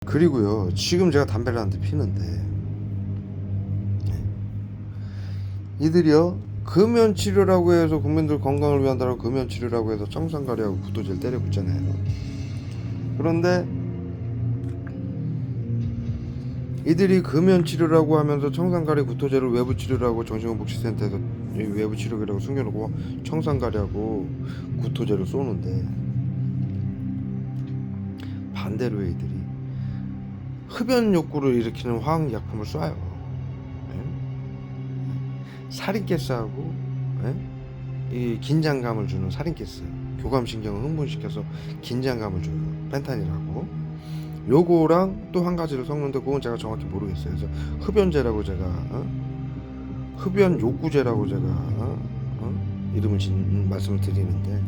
그리고요, 지금 제가 담배를 한 대 피는데 이들이요, 금연 치료라고 해서 국민들 건강을 위한다고 금연 치료라고 해서 청산가리하고 구토제를 때려 붓잖아요. 그런데 이들이 금연 치료라고 하면서 청산가리 구토제를 외부 치료라고 정신건복지센터에서 외부 치료라고 숨겨놓고 청산가리하고 구토제를 쏘는데, 반대로 이들이 흡연 욕구를 일으키는 화학약품을 쏴요. 살인가스하고 이 긴장감을 주는 살인가스, 교감신경을 흥분시켜서 긴장감을 줘요. 펜타닐하고 요거랑 또 한 가지를 섞는데 그건 제가 정확히 모르겠어요. 그래서 흡연제라고 제가 흡연 욕구제라고 제가 이름을 말씀을 드리는데,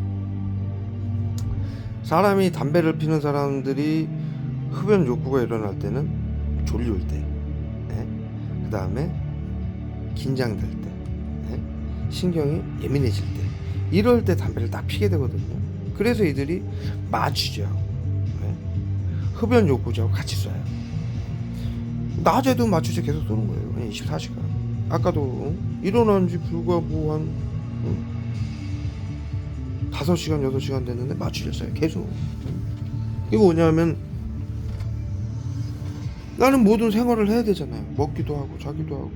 사람이 담배를 피는 사람들이 흡연 욕구가 일어날 때는 졸릴 때, 그 다음에 긴장될 때, 신경이 예민해질 때, 이럴 때 담배를 딱 피게 되거든요. 그래서 이들이 마취제하고 흡연 욕구제하고 같이 쏴요. 낮에도 마취제 계속 쏘는 거예요. 24시간. 아까도 일어난 지 불과 한 5시간 6시간 됐는데 마취제 쏴요. 계속. 이거 뭐냐면, 나는 모든 생활을 해야 되잖아요. 먹기도 하고 자기도 하고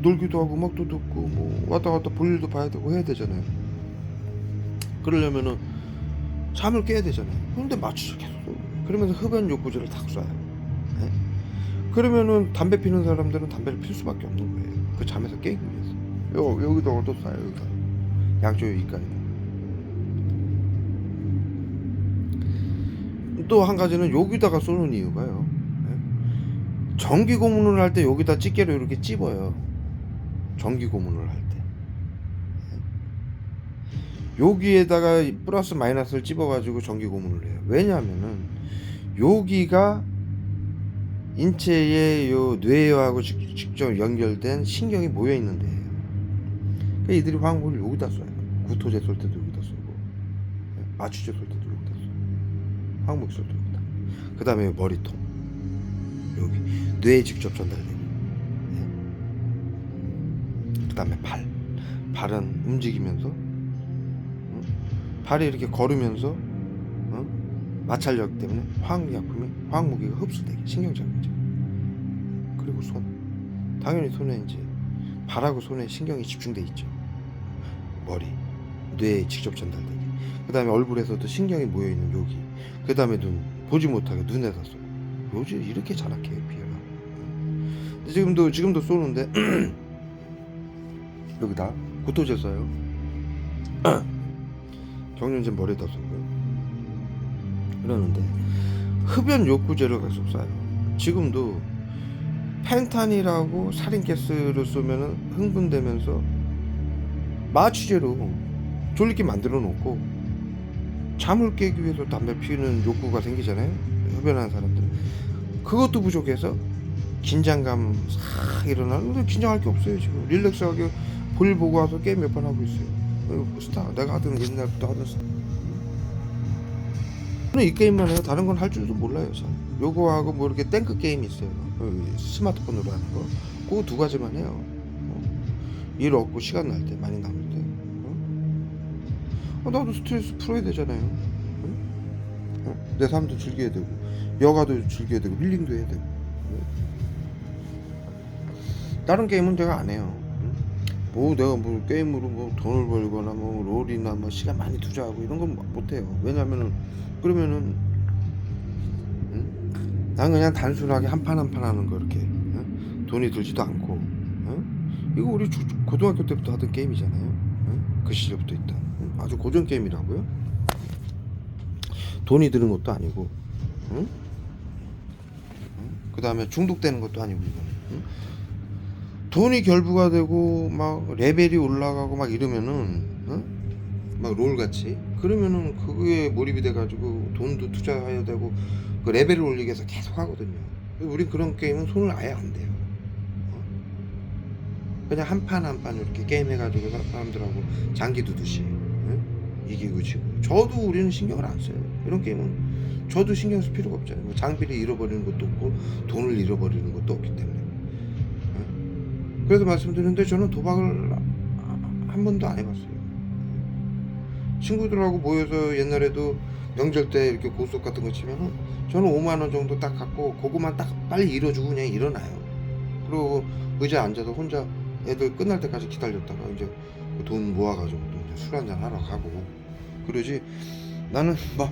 놀기도 하고 음악도 듣고 왔다 갔다 볼 일도 봐야 되고 해야 되잖아요. 그러려면은 잠을 깨야 되잖아요. 그런데 마취제 계속 쏘는 거예요. 그러면서 흡연 욕구제를 탁 쏴요. 그러면은 담배 피는 사람들은 담배를 필 수밖에 없는 거예요. 그 잠에서 깨기 위해서. 여기다가 또 쏴요. 여기다 양쪽 여기까지. 또 한 가지는 여기다가 쏘는 이유가요, 전기 고문을 할 때 여기다 집게로 이렇게 찝어요. 전기 고문을 할 때 여기에다가 플러스 마이너스를 찝어가지고 전기 고문을 해요. 왜냐하면은 여기가 인체의 요 뇌하고 직접 연결된 신경이 모여 있는 데예요. 그러니까 이들이 화학물을 여기다 쏴요. 구토제 쏠 때도 여기다 쏘고, 마취제 쏠 때도 여기다 쏘고, 화학물 쏠 때도 여기다. 그 다음에 머리통, 여기 뇌에 직접 전달되는. 그 다음에 발은 움직이면서, 발이 이렇게 걸으면서 마찰력 때문에 화학무기가 흡수되게 신경작용이죠. 그리고 손, 당연히 손에 이제 발하고 손에 신경이 집중돼 있죠. 머리, 뇌에 직접 전달되게. 그 다음에 얼굴에서도 신경이 모여있는 여기. 그 다음에 눈, 보지 못하게 눈에다 쏘고. 요즘 이렇게 자락해요, 비어가. 지금도 쏘는데 여기다 구토제 쏴요. 경련제 머리에다 쏘고요. 그러는데 흡연 욕구제를 계속 쏴요. 지금도 펜타닐하고 살인가스를 쏘면은 흥분되면서 마취제로 졸리게 만들어 놓고 잠을 깨기 위해서 담배 피우는 욕구가 생기잖아요. 흡연하는 사람들. 그것도 부족해서 긴장감 싹 일어나는데, 긴장할 게 없어요. 지금 릴렉스하게 볼 보고 와서 게임 몇 판 하고 있어요. 스타, 내가 하던 옛날부터 하던 스타. 저는 이 게임만 해요. 다른 건 할 줄도 몰라요. 잘. 요거하고 뭐 이렇게 탱크 게임이 있어요. 스마트폰으로 하는 거. 그거 두 가지만 해요. 일 없고 시간 날 때, 많이 남을 때. 나도 스트레스 풀어야 되잖아요. 내 삶도 즐겨야 되고, 여가도 즐겨야 되고, 힐링도 해야 되고. 다른 게임은 제가 안 해요. 내가 게임으로 돈을 벌거나 롤이나 시간 많이 투자하고 이런 건 못 해요. 왜냐면은 그러면은 난 그냥 단순하게 한 판 한 판 하는 거, 이렇게 돈이 들지도 않고. 이거 우리 고등학교 때부터 하던 게임이잖아요. 그 시절부터 있던 아주 고전 게임이라고요. 돈이 드는 것도 아니고, 그 다음에 중독되는 것도 아니고, 이거는. 돈이 결부가 되고 레벨이 올라가고 이러면은 롤같이, 그러면은 그거에 몰입이 돼가지고 돈도 투자해야 되고 그 레벨을 올리기 위해서 계속 하거든요. 우린 그런 게임은 손을 아예 안 대요. 그냥 한 판 한 판 이렇게 게임 해가지고 사람들하고 장기 두듯이 이기고 지고. 저도 우리는 신경을 안 써요. 이런 게임은 저도 신경 쓸 필요가 없잖아요. 뭐 장비를 잃어버리는 것도 없고 돈을 잃어버리는 것도 없기 때문에. 그래서 말씀드리는데 저는 도박을 한 번도 안 해봤어요. 친구들하고 모여서 옛날에도 명절 때 이렇게 고스톱 같은 거 치면은 저는 5만 원 정도 딱 갖고 그거만 딱 빨리 잃어주고 그냥 일어나요. 그리고 의자에 앉아서 혼자 애들 끝날 때까지 기다렸다가 이제 돈 모아가지고 또 이제 술 한잔 하러 가고 그러지. 나는 막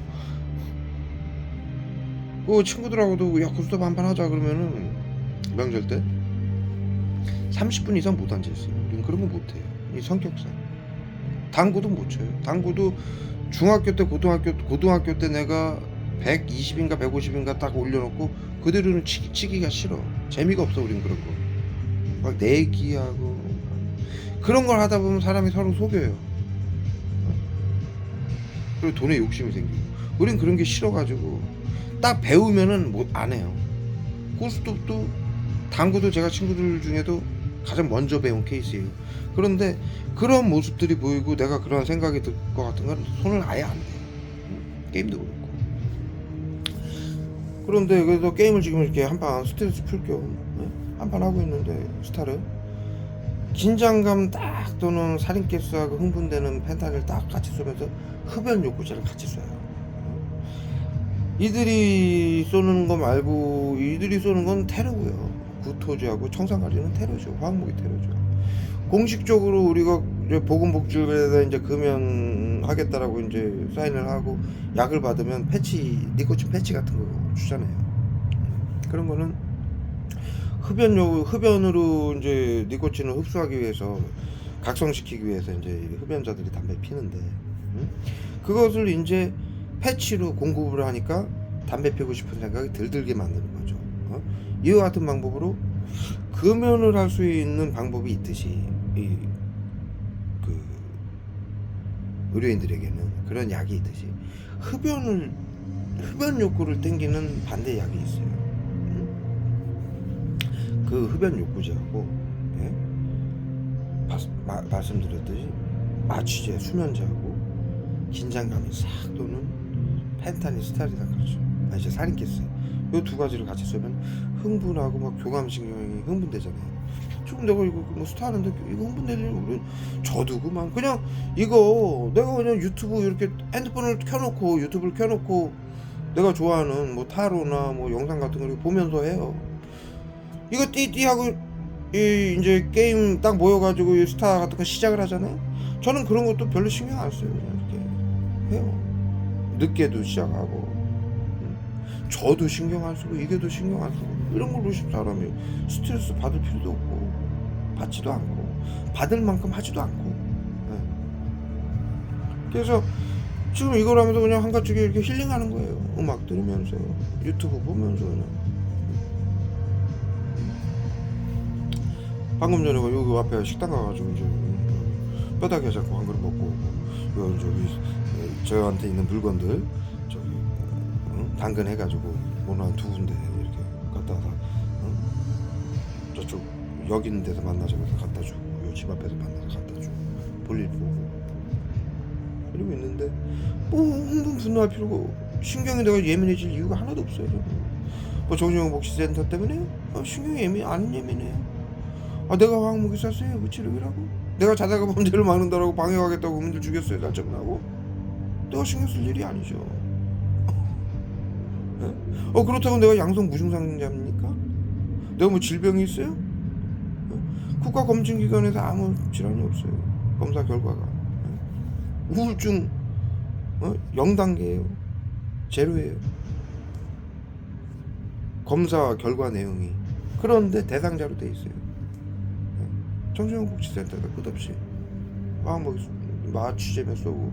그 친구들하고도 야 고스톱 한판 하자 그러면은 명절 때 30분 이상 못 앉아있어요. 우린 그런 거 못해요. 이 성격상. 당구도 못 쳐요. 당구도 중학교 때 고등학교 때 내가 120인가 150인가 딱 올려놓고 그대로는 치기가 싫어. 재미가 없어. 우린 그런 거 막 내기하고 그런 걸 하다 보면 사람이 서로 속여요. 그리고 돈에 욕심이 생기고. 우린 그런 게 싫어가지고 딱 배우면은 못 안 해요. 고스톱도 당구도 제가 친구들 중에도 가장 먼저 배운 케이스예요. 그런데 그런 모습들이 보이고 내가 그런 생각이 들 것 같은 건 손을 아예 안 대요. 게임도 그렇고. 그런데 그래도 게임을 지금 이렇게 한판 스트레스 풀 겸 한판 하고 있는데 스타를 긴장감 딱 또는 살인가스하고 흥분되는 펜타를 딱 같이 쏘면서 흡연 욕구제를 같이 쏴요. 이들이 쏘는 거 말고 이들이 쏘는 건 테러고요. 구토제하고 청산가리는 테러죠. 화학무기 테러죠. 공식적으로 우리가 이제 보건복지부에다 이제 금연하겠다라고 이제 사인을 하고 약을 받으면 패치, 니코틴 패치 같은 거 주잖아요. 그런 거는 흡연으로 이제 니코틴을 흡수하기 위해서 각성시키기 위해서 이제 흡연자들이 담배 피는데 그것을 이제 패치로 공급을 하니까 담배 피우고 싶은 생각이 들게 만드는 거죠. 이와 같은 방법으로 금연을 할 수 있는 방법이 있듯이 그 의료인들에게는 그런 약이 있듯이 흡연 욕구를 땡기는 반대 약이 있어요. 그 흡연 욕구제하고 말씀드렸듯이 마취제, 수면제하고 긴장감이 싹 도는 펜타닐, 스타리다크죠. 이제 살인가스. 이 두 가지를 같이 쓰면 흥분하고 막 교감신경이 흥분되잖아요. 지금 내가 이거 뭐 스타하는데 이거 흥분되려면 우리 저도 그냥 이거 내가 그냥 유튜브 이렇게 핸드폰을 켜놓고 유튜브를 켜놓고 내가 좋아하는 뭐 타로나 뭐 영상 같은 걸 보면서 해요. 이거 띠띠 하고 이제 게임 딱 모여가지고 이 스타 같은 거 시작을 하잖아요. 저는 그런 것도 별로 신경 안 써요. 그냥 이렇게 해요. 늦게도 시작하고 저도 신경 안 쓰고 이게도 신경 안 쓰고 이런 걸로 사람이 스트레스 받을 필요도 없고 받지도 않고 받을 만큼 하지도 않고 그래서 지금 이걸 하면서 그냥 한가쪽에 이렇게 힐링하는 거예요. 음악 들으면서 유튜브 보면서 그냥. 방금 전에 여기 앞에 식당 가가지고 이제 뼈다귀 잡고 한 그릇 먹고 오고 저기 저한테 있는 물건들 저기 당근해가지고 오늘 한 2군데 이렇게 갖다 다 저쪽 여기 있는 데서 만나자고 해서 갖다 주고 요 집 앞에서 만나서 갖다 주고 볼일 보고 이러고 있는데 뭐 흥분 분노할 필요가 신경이 내가 예민해질 이유가 하나도 없어요. 뭐 정신건강복지센터 때문에 신경이 안 예민해요. 내가 화학무기 쐈어요. 그 치료기라고 내가 자다가 범죄를 막는다라고 방해하겠다고 그분들 죽였어요. 날짜나고 내가 신경 쓸 일이 아니죠. 그렇다고 내가 양성 무증상자입니까? 내가 뭐 질병이 있어요? 국가검진기관에서 아무 질환이 없어요. 검사 결과가 우울증 0단계예요. 제로예요. 검사 결과 내용이. 그런데 대상자로 돼 있어요. 정신건강복지센터가 끝없이 마취제며 쏘고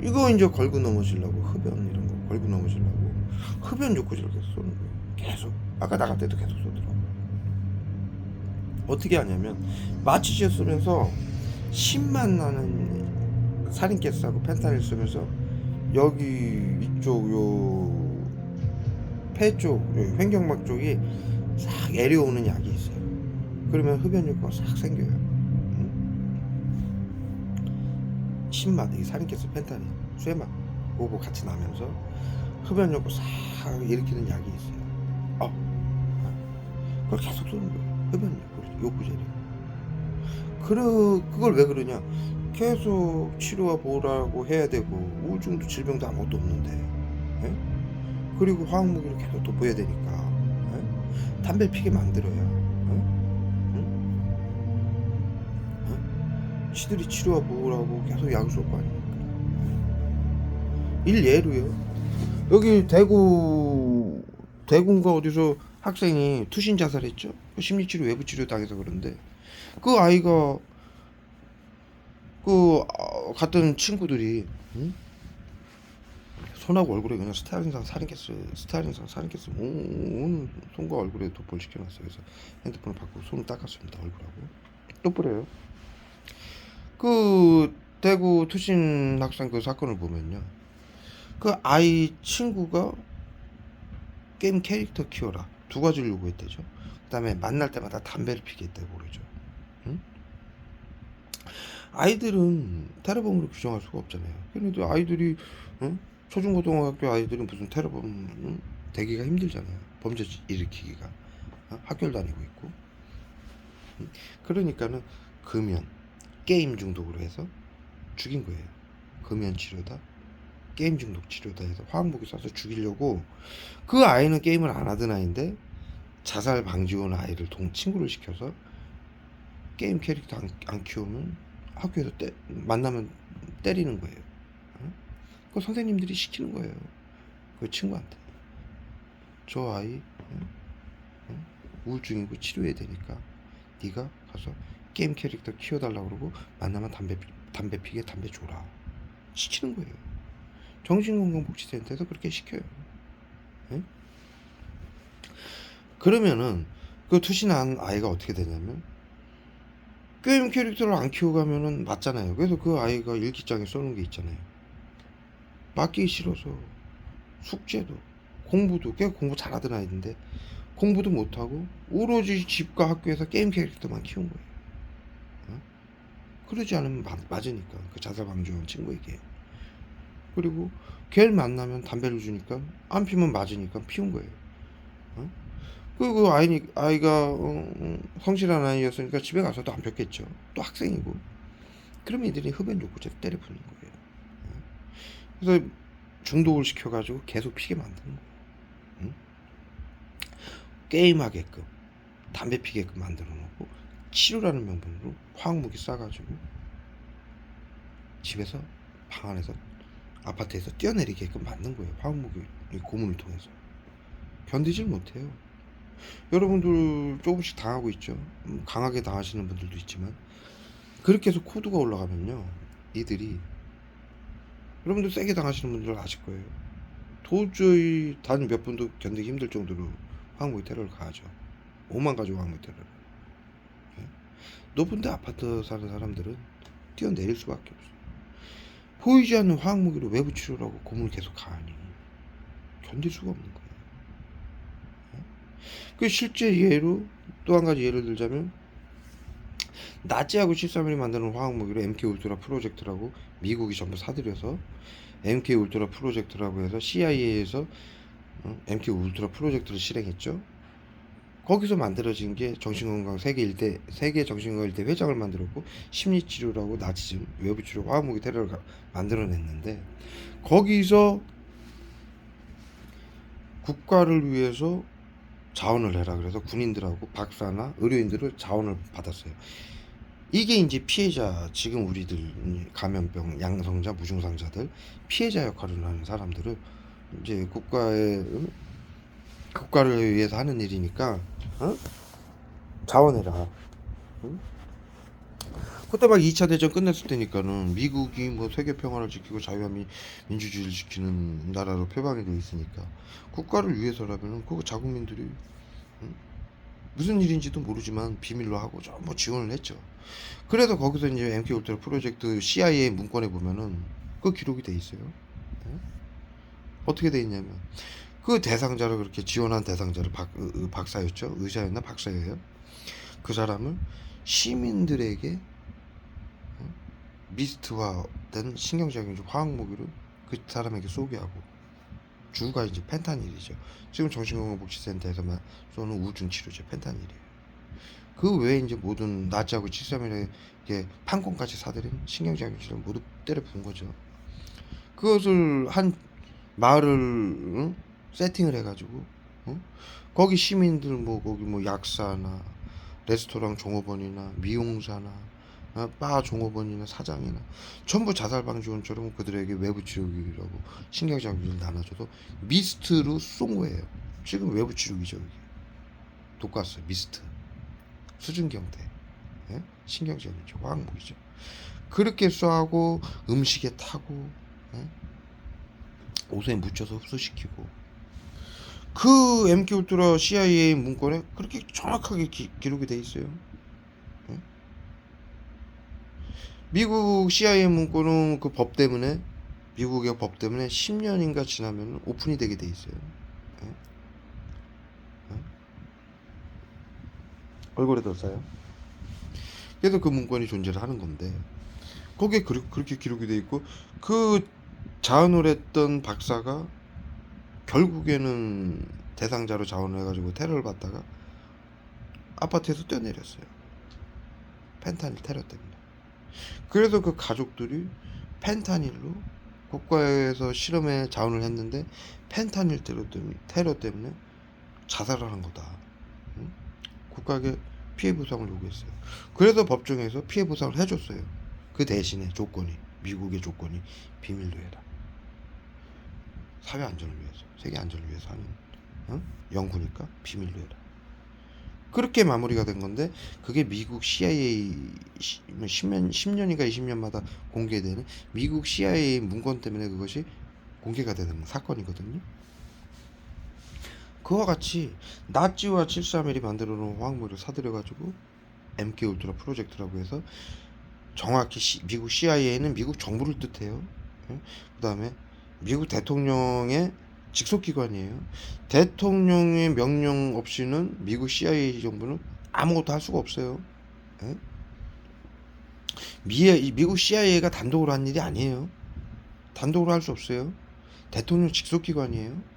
이거 이제 걸고 넘어지려고 흡연 이런 거 걸고 넘어지려고 흡연 욕구제를 계속 쏘는 거예요. 계속 아까 나갈 때도 계속 쏘더라고. 어떻게 하냐면 마취제 쏘면서 신만 나는 살인가스하고 펜타닐 쏘면서 여기 이쪽 요 폐 쪽 횡격막 쪽이 싹 내려오는 약이 있어요. 그러면 흡연 욕구가 싹 생겨요. 신맛, 이 살인가스, 펜타닐, 쇠맛 그거 같이 나면서 흡연 욕구 싹 일으키는 약이 있어요. 그걸 계속 쏘는 거예요. 흡연 욕구제를. 그걸 왜 그러냐? 계속 치료와 보호라고 해야 되고 우울증도 질병도 아무것도 없는데, 예? 그리고 화학무기를 계속 돋보여야 되니까, 예? 담배 피게 만들어야, 시들이 치료와 보호라고 계속 약을 쏠 거 아닙니까? 일예로요. 여기 대구인가 어디서 학생이 투신 자살했죠. 심리치료 외부 치료 당해서. 그런데 그 아이가 갔던 친구들이, 손하고 얼굴에 그냥 스타일링상 살인캐스 온 손과 얼굴에 돋보를 시켜놨어요. 그래서 핸드폰을 받고 손을 닦았습니다. 얼굴하고 돋보래요. 그 대구 투신 학생 그 사건을 보면요, 그 아이 친구가 게임 캐릭터 키워라 두 가지를 요구했대죠. 그 다음에 만날 때마다 담배를 피게 했다고 그러죠. 응? 아이들은 테러범으로 규정할 수가 없잖아요. 그런데 아이들이, 초중고등학교 아이들은 무슨 테러범, 되기가 힘들잖아요. 범죄 일으키기가. 학교를 다니고 있고. 그러니까는 금연, 게임 중독으로 해서 죽인 거예요. 금연 치료다, 게임 중독 치료다 해서 화학무기 쏴서 죽이려고. 그 아이는 게임을 안 하던 아이인데 자살 방지원 아이를 친구를 시켜서 게임 캐릭터 안 키우면 학교에서 만나면 때리는 거예요. 그 선생님들이 시키는 거예요. 그 친구한테. 저 아이 우울증이고 치료해야 되니까 네가 가서 게임 캐릭터 키워달라고 그러고 만나면 담배 피게 담배 줘라 시키는 거예요. 정신건강복지센터에서 그렇게 시켜요. 그러면은 그 투신한 아이가 어떻게 되냐면 게임 캐릭터를 안 키워가면은 맞잖아요. 그래서 그 아이가 일기장에 써놓은 게 있잖아요. 맡기기 싫어서 숙제도 공부도, 꽤 공부 잘하던 아이인데 공부도 못하고 오로지 집과 학교에서 게임 캐릭터만 키운 거예요. 그러지 않으면 맞으니까 그 자살방지원 친구에게. 그리고 걔를 만나면 담배를 주니까 안 피면 맞으니까 피운 거예요. 그 아이가 성실한 아이였으니까 집에 가서도 안 폈겠죠. 또 학생이고. 그럼 이들이 흡연 욕구제 때려 부는 거예요. 그래서 중독을 시켜가지고 계속 피게 만드는 거예요. 게임하게끔, 담배 피게끔 만들어 놓고 치료라는 명분으로 화학무기 쏴가지고 집에서, 방 안에서, 아파트에서 뛰어내리게끔 만든 거예요. 화학무기 고문을 통해서. 견디질 못해요. 여러분들 조금씩 당하고 있죠. 강하게 당하시는 분들도 있지만 그렇게 해서 코드가 올라가면요, 이들이, 여러분들 세게 당하시는 분들은 아실 거예요. 도저히 단 몇 분도 견디기 힘들 정도로 화학무기 테러를 가하죠. 오만 가지 화학무기 테러를. 높은 데 아파트 사는 사람들은 뛰어내릴 수밖에 없어요. 보이지 않는 화학무기로 외부 치료라고 고문을 계속 가하니 견딜 수가 없는 거예요. 그 실제 예로 또 한 가지 예를 들자면, 나치하고 13일이 만드는 화학무기로 MK 울트라 프로젝트라고 미국이 전부 사들여서 MK 울트라 프로젝트라고 해서 CIA에서 MK 울트라 프로젝트를 실행했죠. 거기서 만들어진 게 정신건강 세계 정신건강 1대 회장을 만들었고, 심리치료라고 나치즘, 외부치료, 화학무기 테러를 만들어냈는데, 거기서 국가를 위해서 자원을 해라 그래서 군인들하고 박사나 의료인들을 자원을 받았어요. 이게 이제 피해자, 지금 우리들 감염병 양성자, 무증상자들 피해자 역할을 하는 사람들을 이제 국가를 위해서 하는 일이니까 자원해라. 그때 막 2차 대전 끝냈을 때니까는 미국이 뭐 세계 평화를 지키고 자유와 민주주의를 지키는 나라로 표방이 돼 있으니까 국가를 위해서라면은 그 자국민들이 무슨 일인지도 모르지만 비밀로 하고 뭐 지원을 했죠. 그래서 거기서 이제 MK 울트라 프로젝트 CIA 문건에 보면은 그 기록이 돼 있어요. 어떻게 돼 있냐면, 그 대상자를, 그렇게 지원한 대상자를 박사였죠. 의사였나 박사예요. 그 사람을 시민들에게 미스트화된 신경작용 중 화학무기를 그 사람에게 쏘게 하고, 주가 이제 펜타닐이죠. 지금 정신건강복지센터에서만 쏘는 우중 치료제 펜타닐이에요. 그 외에 이제 모든 나치하고 칠사밀에 이게 판권까지 사들인 신경장애질을 모두 때려 부은 거죠. 그것을 한 마을을 세팅을 해가지고 거기 시민들 뭐 거기 뭐 약사나 레스토랑 종업원이나 미용사나 바 종업원이나 사장이나 전부 자살방지원처럼 그들에게 외부 치료기라고 신경장애를 나눠줘도 미스트로 쏜 거예요. 지금 외부 치료기죠. 이게 독가스 미스트 수증기형태 신경전이죠. 화학무기죠. 그렇게 쏘고 음식에 타고 옷에 묻혀서 흡수시키고 그 MK울트라 CIA 문건에 그렇게 정확하게 기록이 돼 있어요. 미국 CIA 문건은 그 법 때문에 미국의 법 때문에 10년인가 지나면 오픈이 되게 돼 있어요. 얼굴에 더 싸요. 그래서 그 문건이 존재를 하는 건데 거기에 그렇게 기록이 돼 있고 그 자원을 했던 박사가 결국에는 대상자로 자원을 해가지고 테러를 받다가 아파트에서 뛰어내렸어요. 펜타닐 테러 때문에. 그래서 그 가족들이 펜타닐로 국가에서 실험에 자원을 했는데 펜타닐 테러 때문에 자살을 한 거다. 국가에게 피해 보상을 요구했어요. 그래서 법정에서 피해 보상을 해줬어요. 그 대신에 조건이 미국의 조건이 비밀로 해라. 사회 안전을 위해서, 세계 안전을 위해서 하는 연구니까 비밀로 해라. 그렇게 마무리가 된 건데 그게 미국 CIA 10년인가 20년마다 공개되는 미국 CIA 문건 때문에 그것이 공개가 되는 사건이거든요. 그와 같이 나치와 731이 만들어 놓은 화학물을 사들여가지고 MK울트라 프로젝트라고 해서 정확히 미국 CIA는 미국 정부를 뜻해요. 그 다음에 미국 대통령의 직속기관이에요. 대통령의 명령 없이는 미국 CIA 정부는 아무것도 할 수가 없어요. 미국 CIA가 단독으로 한 일이 아니에요. 단독으로 할 수 없어요. 대통령 직속기관이에요.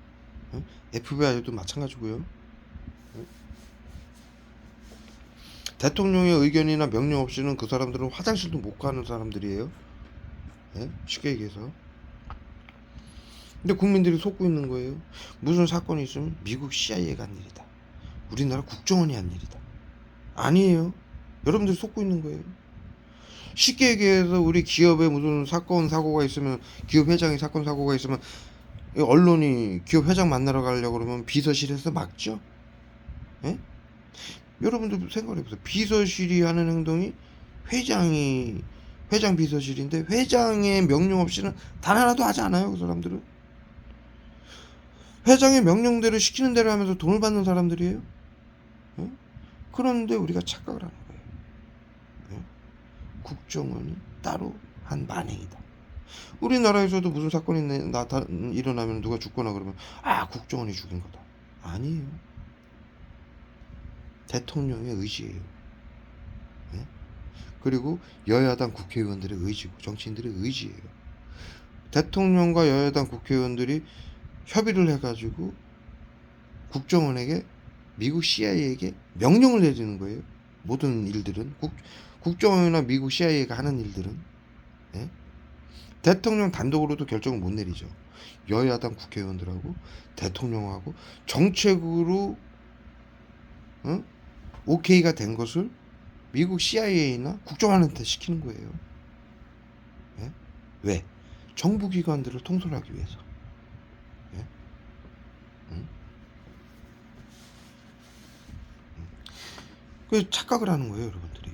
FBI도 마찬가지고요. 대통령의 의견이나 명령 없이는 그 사람들은 화장실도 못 가는 사람들이에요. 쉽게 얘기해서. 근데 국민들이 속고 있는 거예요. 무슨 사건이 있으면 미국 CIA가 한 일이다. 우리나라 국정원이 한 일이다. 아니에요. 여러분들이 속고 있는 거예요. 쉽게 얘기해서 우리 기업에 무슨 사건 사고가 있으면 기업 회장이 사건 사고가 있으면 언론이 기업 회장 만나러 가려고 그러면 비서실에서 막죠. 여러분들 생각해보세요. 비서실이 하는 행동이 회장 비서실인데 회장의 명령 없이는 단 하나도 하지 않아요. 그 사람들은 회장의 명령대로 시키는 대로 하면서 돈을 받는 사람들이에요. 그런데 우리가 착각을 하는 거예요. 국정원이 따로 한 만행이다. 우리나라에서도 무슨 사건이 일어나면 누가 죽거나 그러면 국정원이 죽인 거다. 아니에요. 대통령의 의지예요. 그리고 여야당 국회의원들의 의지고 정치인들의 의지예요. 대통령과 여야당 국회의원들이 협의를 해가지고 국정원에게 미국 CIA에게 명령을 내리는 거예요. 모든 일들은 국정원이나 미국 CIA가 하는 일들은 대통령 단독으로도 결정을 못 내리죠. 여야당 국회의원들하고 대통령하고 정책으로 오케이가 된 것을 미국 CIA나 국정원한테 시키는 거예요. 왜? 정부기관들을 통솔하기 위해서. 그 착각을 하는 거예요, 여러분들이.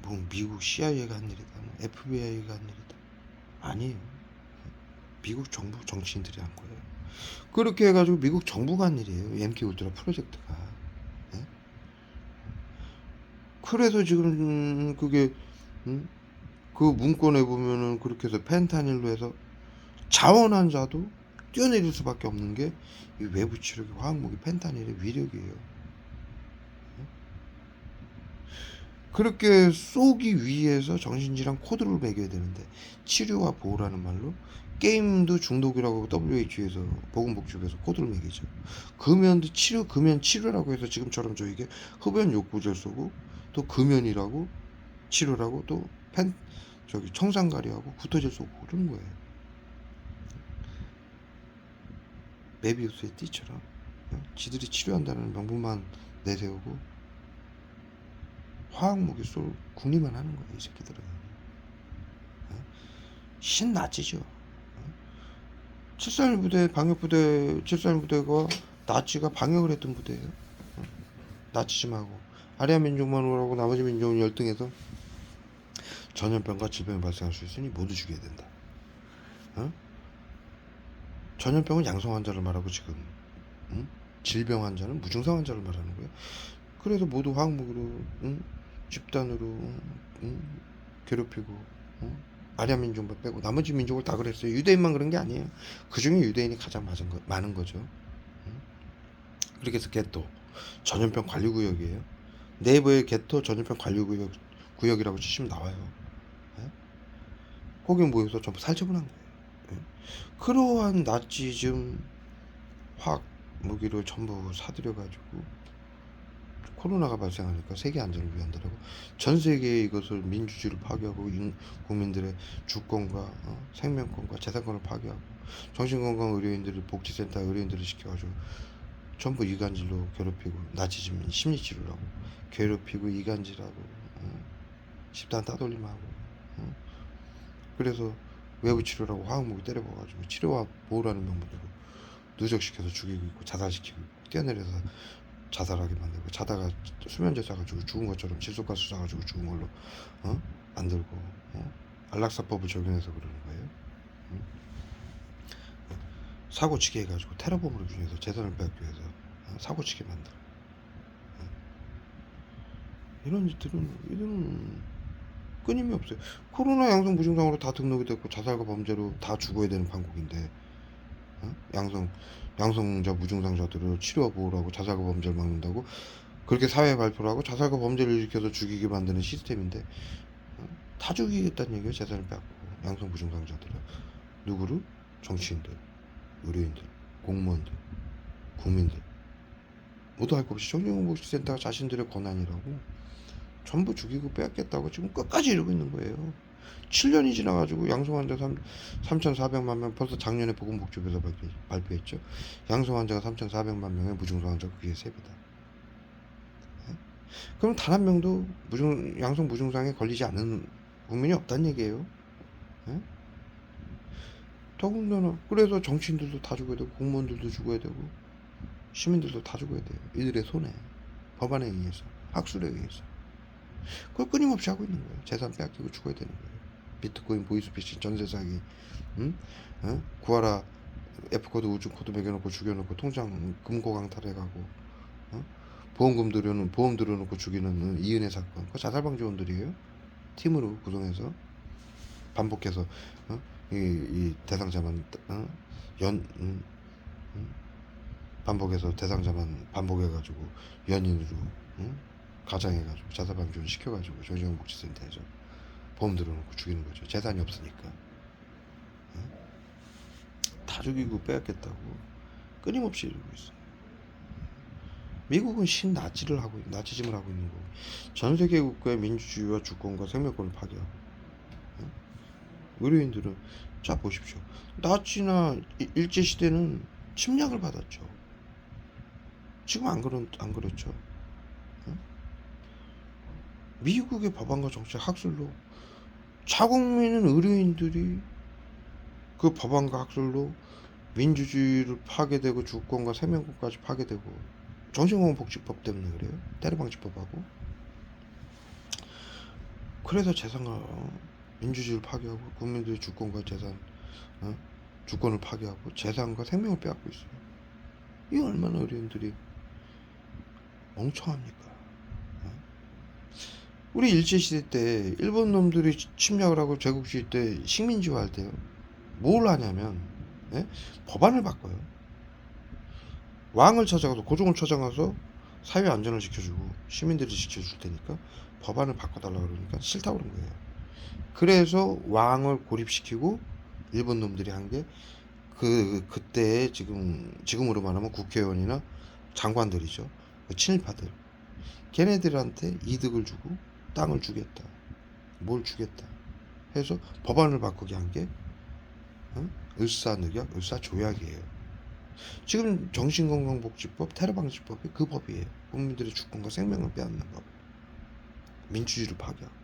뭐 미국 CIA가 한 일이다, FBI가 한 일이다. 아니에요. 미국 정부 정치인들이 한 거예요. 그렇게 해가지고 미국 정부가 한 일이에요. MK울트라 프로젝트가. 그래서 지금 그게 그 문건에 보면은 그렇게 해서 펜타닐로 해서 자원한 자도 뛰어내릴 수밖에 없는 게 이 외부 치료기 화학무기 펜타닐의 위력이에요. 그렇게 쏘기 위해서 정신질환 코드를 매겨야 되는데 치료와 보호라는 말로 게임도 중독이라고 WHO에서 보건복지부에서 코드를 매기죠. 금연도 금연 치료라고 해서 지금처럼 저에게 흡연 욕구절소고 또 금연이라고 치료라고 또 청산가리하고 구토제 쏘고 그런 거예요. 메비우스의 띠처럼 지들이 치료한다는 명분만 내세우고 화학무기 쏠 궁리만 하는 거예요. 이 새끼들은 신나치죠. 731 부대 방역부대 731 부대가 나치가 방역을 했던 부대예요. 나치즘하고 아리아 민족만 오라고 나머지 민족은 열등해서 전염병과 질병이 발생할 수 있으니 모두 죽여야 된다. 전염병은 양성 환자를 말하고 지금 질병 환자는 무증상 환자를 말하는 거예요. 그래서 모두 화학무기로 집단으로 괴롭히고 아리아 민족만 빼고 나머지 민족을 다 그랬어요. 유대인만 그런 게 아니에요. 그 중에 유대인이 가장 많은 거죠. 그렇게 해서 게토 전염병 관리구역이에요. 네이버에 게토 전염병 관리구역이라고 치시면 나와요. 거기 모여서 전부 살처분한 거예요. 그러한 나치즘 화학 무기를 전부 사들여가지고 코로나가 발생하니까 세계 안전을 위한다라고 전 세계에 이것을 민주주의를 파괴하고 국민들의 주권과 생명권과 재산권을 파괴하고 정신건강 의료인들을 복지센터 의료인들을 시켜가지고 전부 이간질로 괴롭히고 나치즘 심리치료라고 괴롭히고 이간질하고 집단 따돌림하고 그래서 외부치료라고 화학무기 때려박아가지고 치료와 보호라는 명분으로 누적시켜서 죽이고 있고 자살시키고 있고 뛰어내려서 자살하게 만들고 자다가 수면제 싸가지고 죽은 것처럼 질소가스 싸가지고 죽은 걸로 만들고 안락사법을 적용해서 그러는 거예요. 사고치게 해가지고 테러범으로 중에서 재산을 빼앗기 위해서 사고치게 만들어. 이런 짓들은 끊임이 없어요. 코로나 양성 무증상으로 다 등록이 됐고 자살과 범죄로 다 죽어야 되는 판국인데 양성자 무증상자들을 치료와 보호를 하고 자살과 범죄를 막는다고 그렇게 사회에 발표를 하고 자살과 범죄를 일으켜서 죽이게 만드는 시스템인데 다 죽이겠다는 얘기예요. 재산을 빼앗고 양성 무증상자들을 누구를? 정치인들, 의료인들, 공무원들, 국민들 모두 할 것 없이 정신건강복지센터가 자신들의 권한이라고 전부 죽이고 빼앗겠다고 지금 끝까지 이러고 있는 거예요. 7년이 지나가지고 양성 환자 3,400만 명 벌써 작년에 보건복지부에서 발표했죠. 양성 환자가 3,400만 명에 무증상 환자가 그게 3배다. 그럼 단 한 명도 양성 무증상에 걸리지 않는 국민이 없다는 얘기예요. 더군다나 그래서 정치인들도 다 죽어야 되고 공무원들도 죽어야 되고 시민들도 다 죽어야 돼요. 이들의 손에 법안에 의해서 학술에 의해서 그걸 끊임없이 하고 있는 거예요. 재산 빼앗기고 죽어야 되는 거예요. 비트코인 보이스피싱 전세 사기 구하라 F코드 우주코드 매겨놓고 죽여놓고 통장 금고 강탈해가고 보험 들여놓고 죽이는 이은혜 사건 그거 자살방지원들이에요. 팀으로 구성해서 반복해서 이 대상자만 반복해서 대상자만 반복해가지고 연인으로 가장해가지고 자살방지원 시켜가지고 정신건강복지센터에서 보험 들어놓고 죽이는 거죠. 재산이 없으니까 다 죽이고 빼앗겠다고 끊임없이 이러고 있어요. 미국은 나치즘을 하고 있는 거고 전 세계 국가의 민주주의와 주권과 생명권을 파괴하고 의료인들은 자 보십시오. 나치나 일제시대는 침략을 받았죠. 지금 안 그렇죠. 미국의 법안과 정책 학술로 자국민은 의료인들이 그 법안과 학술로 민주주의를 파괴되고 주권과 생명권까지 파괴되고 정신건강복지법 때문에 그래요. 테러방지법하고 그래서 재산과 민주주의를 파괴하고 국민들의 주권과 재산 주권을 파괴하고 재산과 생명을 빼앗고 있어요. 이 얼마나 의료인들이 멍청합니까? 우리 일제시대 때 일본 놈들이 침략을 하고 제국주의 때 식민지화 할 때요 뭘 하냐면 법안을 바꿔요. 왕을 찾아가서 고종을 찾아가서 사회 안전을 지켜주고 시민들이 지켜줄 테니까 법안을 바꿔달라 그러니까 싫다고 그런 거예요. 그래서 왕을 고립시키고 일본 놈들이 한 게 그때 지금으로 말하면 국회의원이나 장관들이죠. 그 친일파들. 걔네들한테 이득을 주고 땅을 주겠다. 뭘 주겠다. 해서 법안을 바꾸게 한 게 을사늑약, 을사조약이에요. 지금 정신건강복지법, 테러방지법이 그 법이에요. 국민들의 주권과 생명을 빼앗는 법. 민주주의를 파괴하고.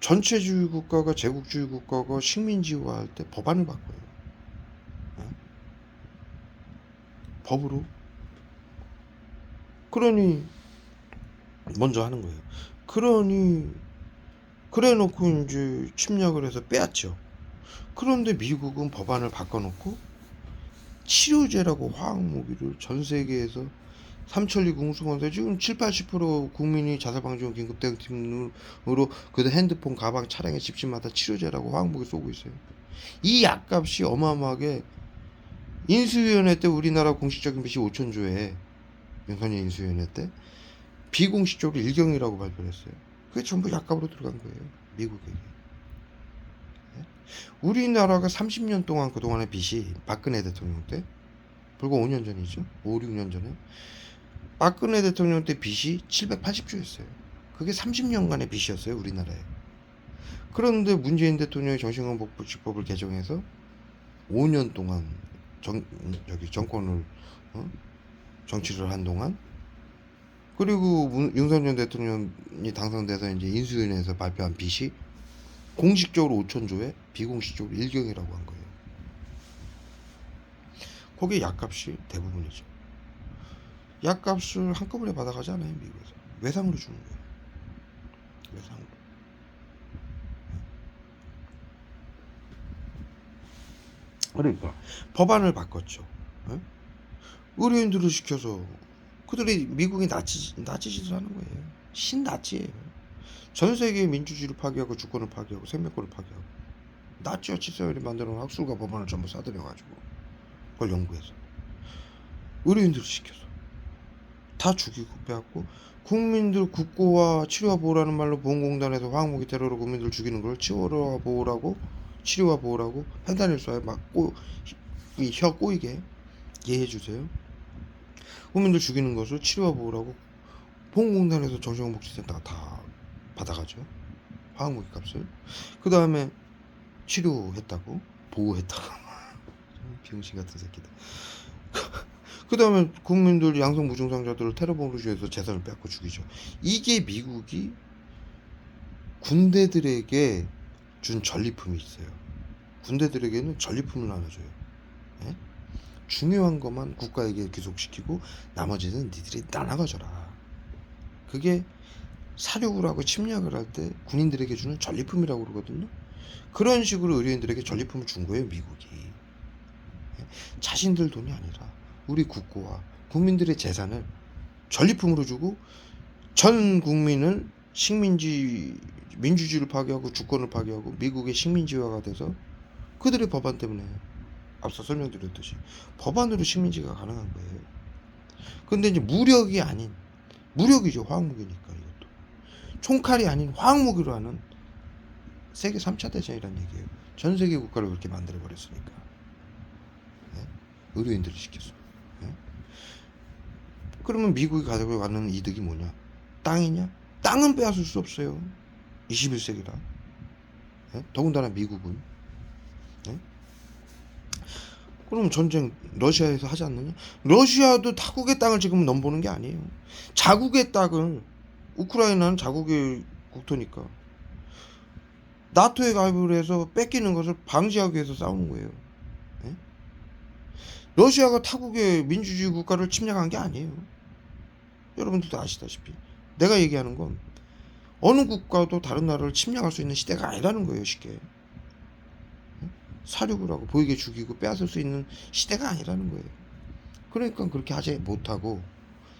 전체주의 국가가 제국주의 국가가 식민지화할 때 법안을 바꿔요. 법으로. 그러니 먼저 하는 거예요. 그러니 그래 놓고 이제 침략을 해서 빼앗죠. 그런데 미국은 법안을 바꿔놓고 치료제라고 화학무기를 전 세계에서 삼천리 궁수건데 지금 7~80% 국민이 자살방지원 긴급대응팀으로 그 핸드폰, 가방, 차량의 집집마다 치료제라고 화학무기 쏘고 있어요. 이 약값이 어마어마하게 인수위원회 때 우리나라 공식적인 빚이 5천조에 윤석열 인수위원회 때 비공식적으로 1경이라고 발표를 했어요. 그게 전부 약값으로 들어간 거예요. 미국에게. 우리나라가 30년 동안 그동안의 빚이 박근혜 대통령 때 불과 5년 전이죠. 5, 6년 전에 박근혜 대통령 때 빚이 780조였어요. 그게 30년간의 빚이었어요. 우리나라에. 그런데 문재인 대통령이 정신건강복지법을 개정해서 5년 동안 정권을 정치를 한 동안, 그리고 윤석열 대통령이 당선돼서 이제 인수위원회에서 발표한 빚이 공식적으로 5천조에 비공식적으로 1경이라고 한 거예요. 거기에 약값이 대부분이죠. 약값을 한꺼번에 받아가지 않아요, 미국에서. 외상으로 주는 거예요. 외상으로. 그러니까 법안을 바꿨죠. 의료인들을 시켜서 그들이 미국이 나치짓을 하는 거예요. 신나치예요. 전 세계의 민주주의를 파괴하고 주권을 파괴하고 생명권을 파괴하고 나치와 치사율이 만들어놓은 학술과 법안을 전부 싸들여가지고 그걸 연구해서 의료인들을 시켜서 다 죽이고 빼앗고, 국민들 국고와 치료와 보호라는 말로 보건공단에서 화학무기 테러로 국민들 죽이는 걸 치료와 보호라고 펜타닐 쏴에 막고 이 혀 꼬이게 이해해주세요. 국민들 죽이는 것을 치료와 보호라고 보건공단에서 정신건강복지센터가 다 받아가죠. 화학무기 값을. 그 다음에 치료했다고 보호했다고 병신 같은 새끼들. 그 다음에 국민들 양성 무증상자들을 테러범으로 주해서 재산을 뺏고 죽이죠. 이게 미국이 군대들에게 준 전리품이 있어요. 군대들에게는 전리품을 나눠줘요. 예? 중요한 것만 국가에게 귀속시키고 나머지는 니들이 나눠가져라. 그게 사륙을 하고 침략을 할 때 군인들에게 주는 전리품이라고 그러거든요. 그런 식으로 의료인들에게 전리품을 준 거예요, 미국이. 자신들 돈이 아니라 우리 국고와 국민들의 재산을 전리품으로 주고 전 국민을 민주주의를 파괴하고 주권을 파괴하고 미국의 식민지화가 돼서 그들의 법안 때문에 앞서 설명드렸듯이 법안으로 식민지가 가능한 거예요. 근데 이제 무력이 아닌, 무력이죠. 화학무기니까 이것도. 총칼이 아닌 화학무기로 하는 세계 3차 대전이란 얘기예요. 전 세계 국가를 그렇게 만들어버렸으니까. 네? 의료인들을 시켜서. 네? 그러면 미국이 가지고 가는 이득이 뭐냐? 땅이냐? 땅은 빼앗을 수 없어요. 21세기라. 네? 더군다나 미국은. 네? 그럼 전쟁 러시아에서 하지 않느냐? 러시아도 타국의 땅을 지금 넘보는 게 아니에요. 자국의 땅을, 우크라이나는 자국의 국토니까 나토에 가입을 해서 뺏기는 것을 방지하기 위해서 싸우는 거예요. 네? 러시아가 타국의 민주주의 국가를 침략한 게 아니에요. 여러분들도 아시다시피 내가 얘기하는 건 어느 국가도 다른 나라를 침략할 수 있는 시대가 아니라는 거예요. 쉽게 사륙을 하고 보이게 죽이고 빼앗을 수 있는 시대가 아니라는 거예요. 그러니까 그렇게 하지 못하고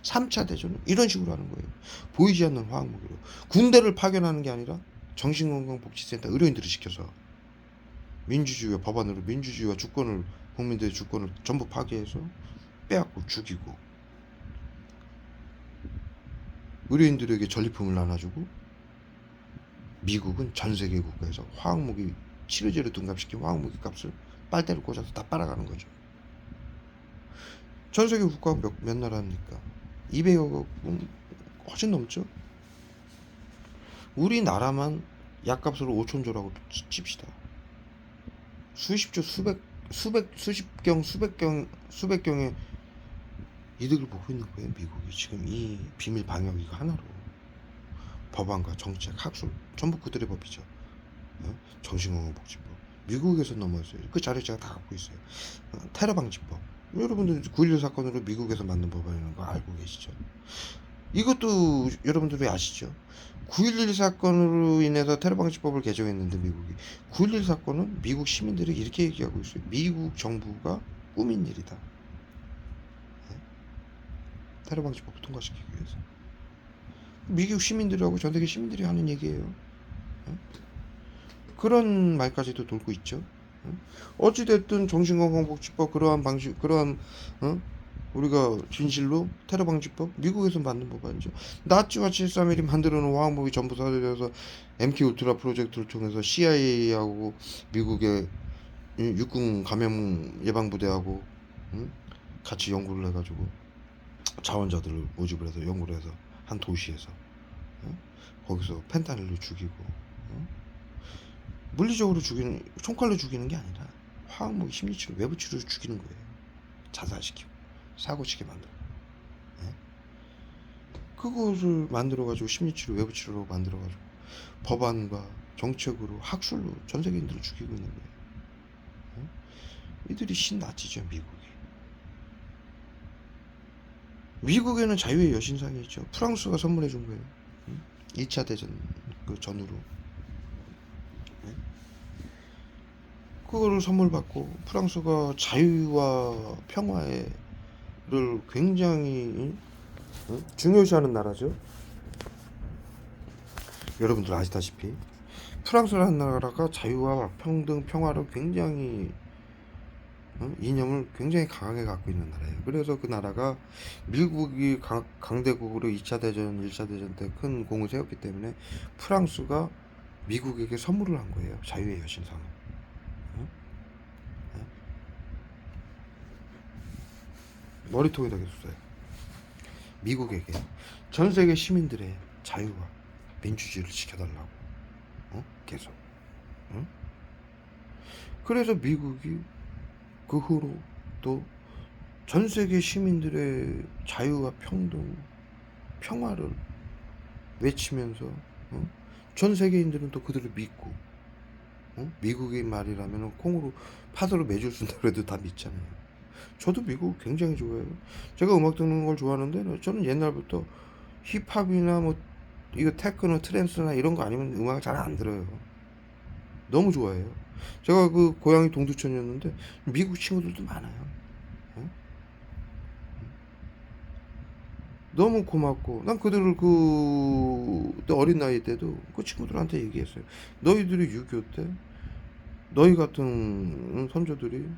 3차 대전은 이런 식으로 하는 거예요. 보이지 않는 화학무기로. 군대를 파견하는 게 아니라 정신건강복지센터 의료인들을 시켜서 민주주의와 법안으로 민주주의와 주권을, 국민들의 주권을 전부 파괴해서 빼앗고 죽이고 의료인들에게 전리품을 나눠주고 미국은 전 세계 국가에서 화학무기 치료제로 둔갑시킨 화학무기 값을 빨대로 꽂아서 다 빨아가는 거죠. 전 세계 국가가 몇 나라입니까? 200억 훨씬 넘죠. 우리나라만 약값으로 5천조라고 칩시다. 수십조, 수백경의 이득을 보고 있는 거예요. 미국이 지금 이 비밀 방역 이거 하나로 법안과 정책, 학술 전부 그들의 법이죠. 정신건강복지법 미국에서 넘어왔어요. 그 자료 제가 다 갖고 있어요. 테러 방지법 여러분들 9.11 사건으로 미국에서 만든 법안이라는 거 알고 계시죠? 이것도 여러분들이 아시죠? 9.11 사건으로 인해서 테러방지법을 개정했는데 미국이 9.11 사건은 미국 시민들이 이렇게 얘기하고 있어요. 미국 정부가 꾸민 일이다. 테러방지법을 통과시키기 위해서. 미국 시민들하고 전 세계 시민들이 하는 얘기예요. 그런 말까지도 돌고 있죠. 어찌됐든 정신건강복지법 그러한 방식 그러한 우리가 진실로 테러방지법 미국에서 만든 법안이죠. 나치와 731이 만들어놓은 화학무기 전부 사들여서 MK울트라 프로젝트를 통해서 CIA하고 미국의 육군 감염 예방부대하고 같이 연구를 해가지고 자원자들을 모집을 해서 연구를 해서 한 도시에서 거기서 펜타닐로 죽이고 물리적으로 죽이는 총칼로 죽이는 게 아니라 화학무기 심리치료 외부치료로 죽이는 거예요. 자살시키고 사고치게 만들어. 그것을 만들어가지고 심리치료 외부치료로 만들어가지고 법안과 정책으로 학술로 전 세계인들을 죽이고 있는 거예요. 이들이 신나치죠. 미국에는 자유의 여신상이 있죠. 프랑스가 선물해 준 거예요. 2차 대전 그 전후로 그거를 선물 받고 프랑스가 자유와 평화를 굉장히 중요시하는 나라죠. 여러분들 아시다시피 프랑스라는 나라가 자유와 평등, 평화를 굉장히 이념을 굉장히 강하게 갖고 있는 나라예요. 그래서 그 나라가 미국이 강대국으로 2차 대전, 1차 대전 때 큰 공을 세웠기 때문에 프랑스가 미국에게 선물을 한 거예요. 자유의 여신상을. 머리통에다 줬어요. 미국에게 전 세계 시민들의 자유와 민주주의를 지켜달라고 계속. 그래서 미국이 그 후로 또 전 세계 시민들의 자유와 평등, 평화를 외치면서 전 세계인들은 또 그들을 믿고 미국의 말이라면 콩으로 파도로 매줄 수 있다고 해도 다 믿잖아요. 저도 미국 굉장히 좋아해요. 제가 음악 듣는 걸 좋아하는데 저는 옛날부터 힙합이나 뭐 이거 테크노, 트랜스나 이런 거 아니면 음악을 잘 안 들어요. 너무 좋아해요. 제가 그 고향이 동두천이었는데 미국 친구들도 많아요. 너무 고맙고 난 그들을 그때 어린 나이 때도 그 친구들한테 얘기했어요. 너희들이 6.25 때 너희 같은 선조들이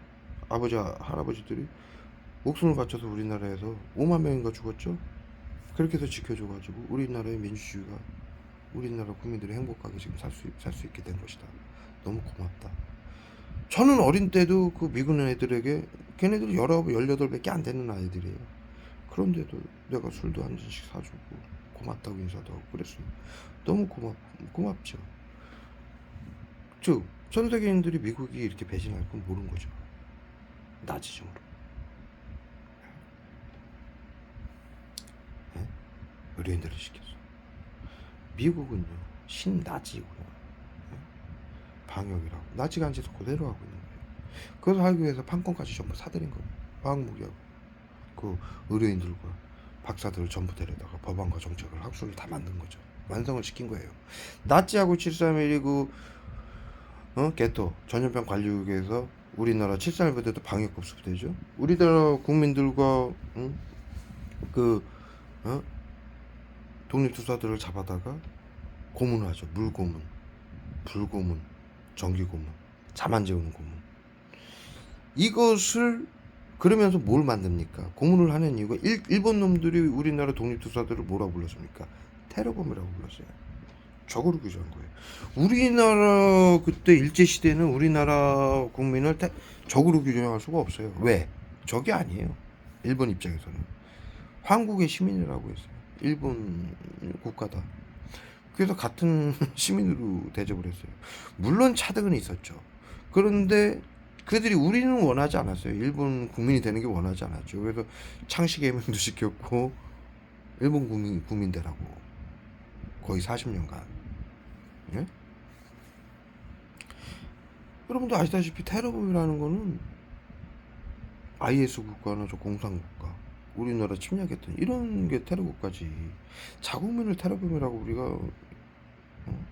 아버지 할아버지들이 목숨을 바쳐서 우리나라에서 5만 명인가 죽었죠. 그렇게 해서 지켜줘가지고 우리나라의 민주주의가 우리나라 국민들이 행복하게 지금 살 수 있게 된 것이다. 너무 고맙다. 저는 어린 때도 그 미국 애들에게 걔네들 19, 18밖에 안 되는 아이들이에요. 그런데도 내가 술도 한 잔씩 사주고 고맙다고 인사도 하고 그랬어요. 너무 고맙죠. 즉 전 세계인들이 미국이 이렇게 배신할 건 모르는 거죠. 나치즘으로. 네? 의료인들을 시켰어. 미국은요 신나치구나. 네? 방역이라고 나치가 한 짓을 그대로 하고 있는 거예요. 그걸 하기 위해서 판권까지 전부 사들인 거예요. 화학무기하고 그 의료인들과 박사들을 전부 데려다가 법안과 정책을 학술을 다 만든 거죠. 완성을 시킨 거예요. 나치하고 731이 게토 전염병 관리국에서 우리나라 731부대도 방역급수 부대죠. 우리나라 국민들과 독립투사들을 잡아다가 고문하죠. 물고문, 불고문, 전기고문, 잠 안 재우는 고문. 이것을 그러면서 뭘 만듭니까? 고문을 하는 이유가 일본 놈들이 우리나라 독립투사들을 뭐라고 불렀습니까? 테러범이라고 불렀어요. 적으로 규정한 거예요. 우리나라 그때 일제시대는 우리나라 국민을 적으로 규정할 수가 없어요. 왜? 적이 아니에요. 일본 입장에서는. 한국의 시민이라고 했어요. 일본 국가다. 그래서 같은 시민으로 대접을 했어요. 물론 차등은 있었죠. 그런데 그들이 우리는 원하지 않았어요. 일본 국민이 되는 게 원하지 않았죠. 그래서 창씨 개명도 시켰고 일본 국민 되라고 거의 40년간. 예? 여러분도 아시다시피 테러범이라는 거는 IS 국가나 저 공산국가, 우리나라 침략했던 이런 게 테러국가지. 자국민을 테러범이라고 우리가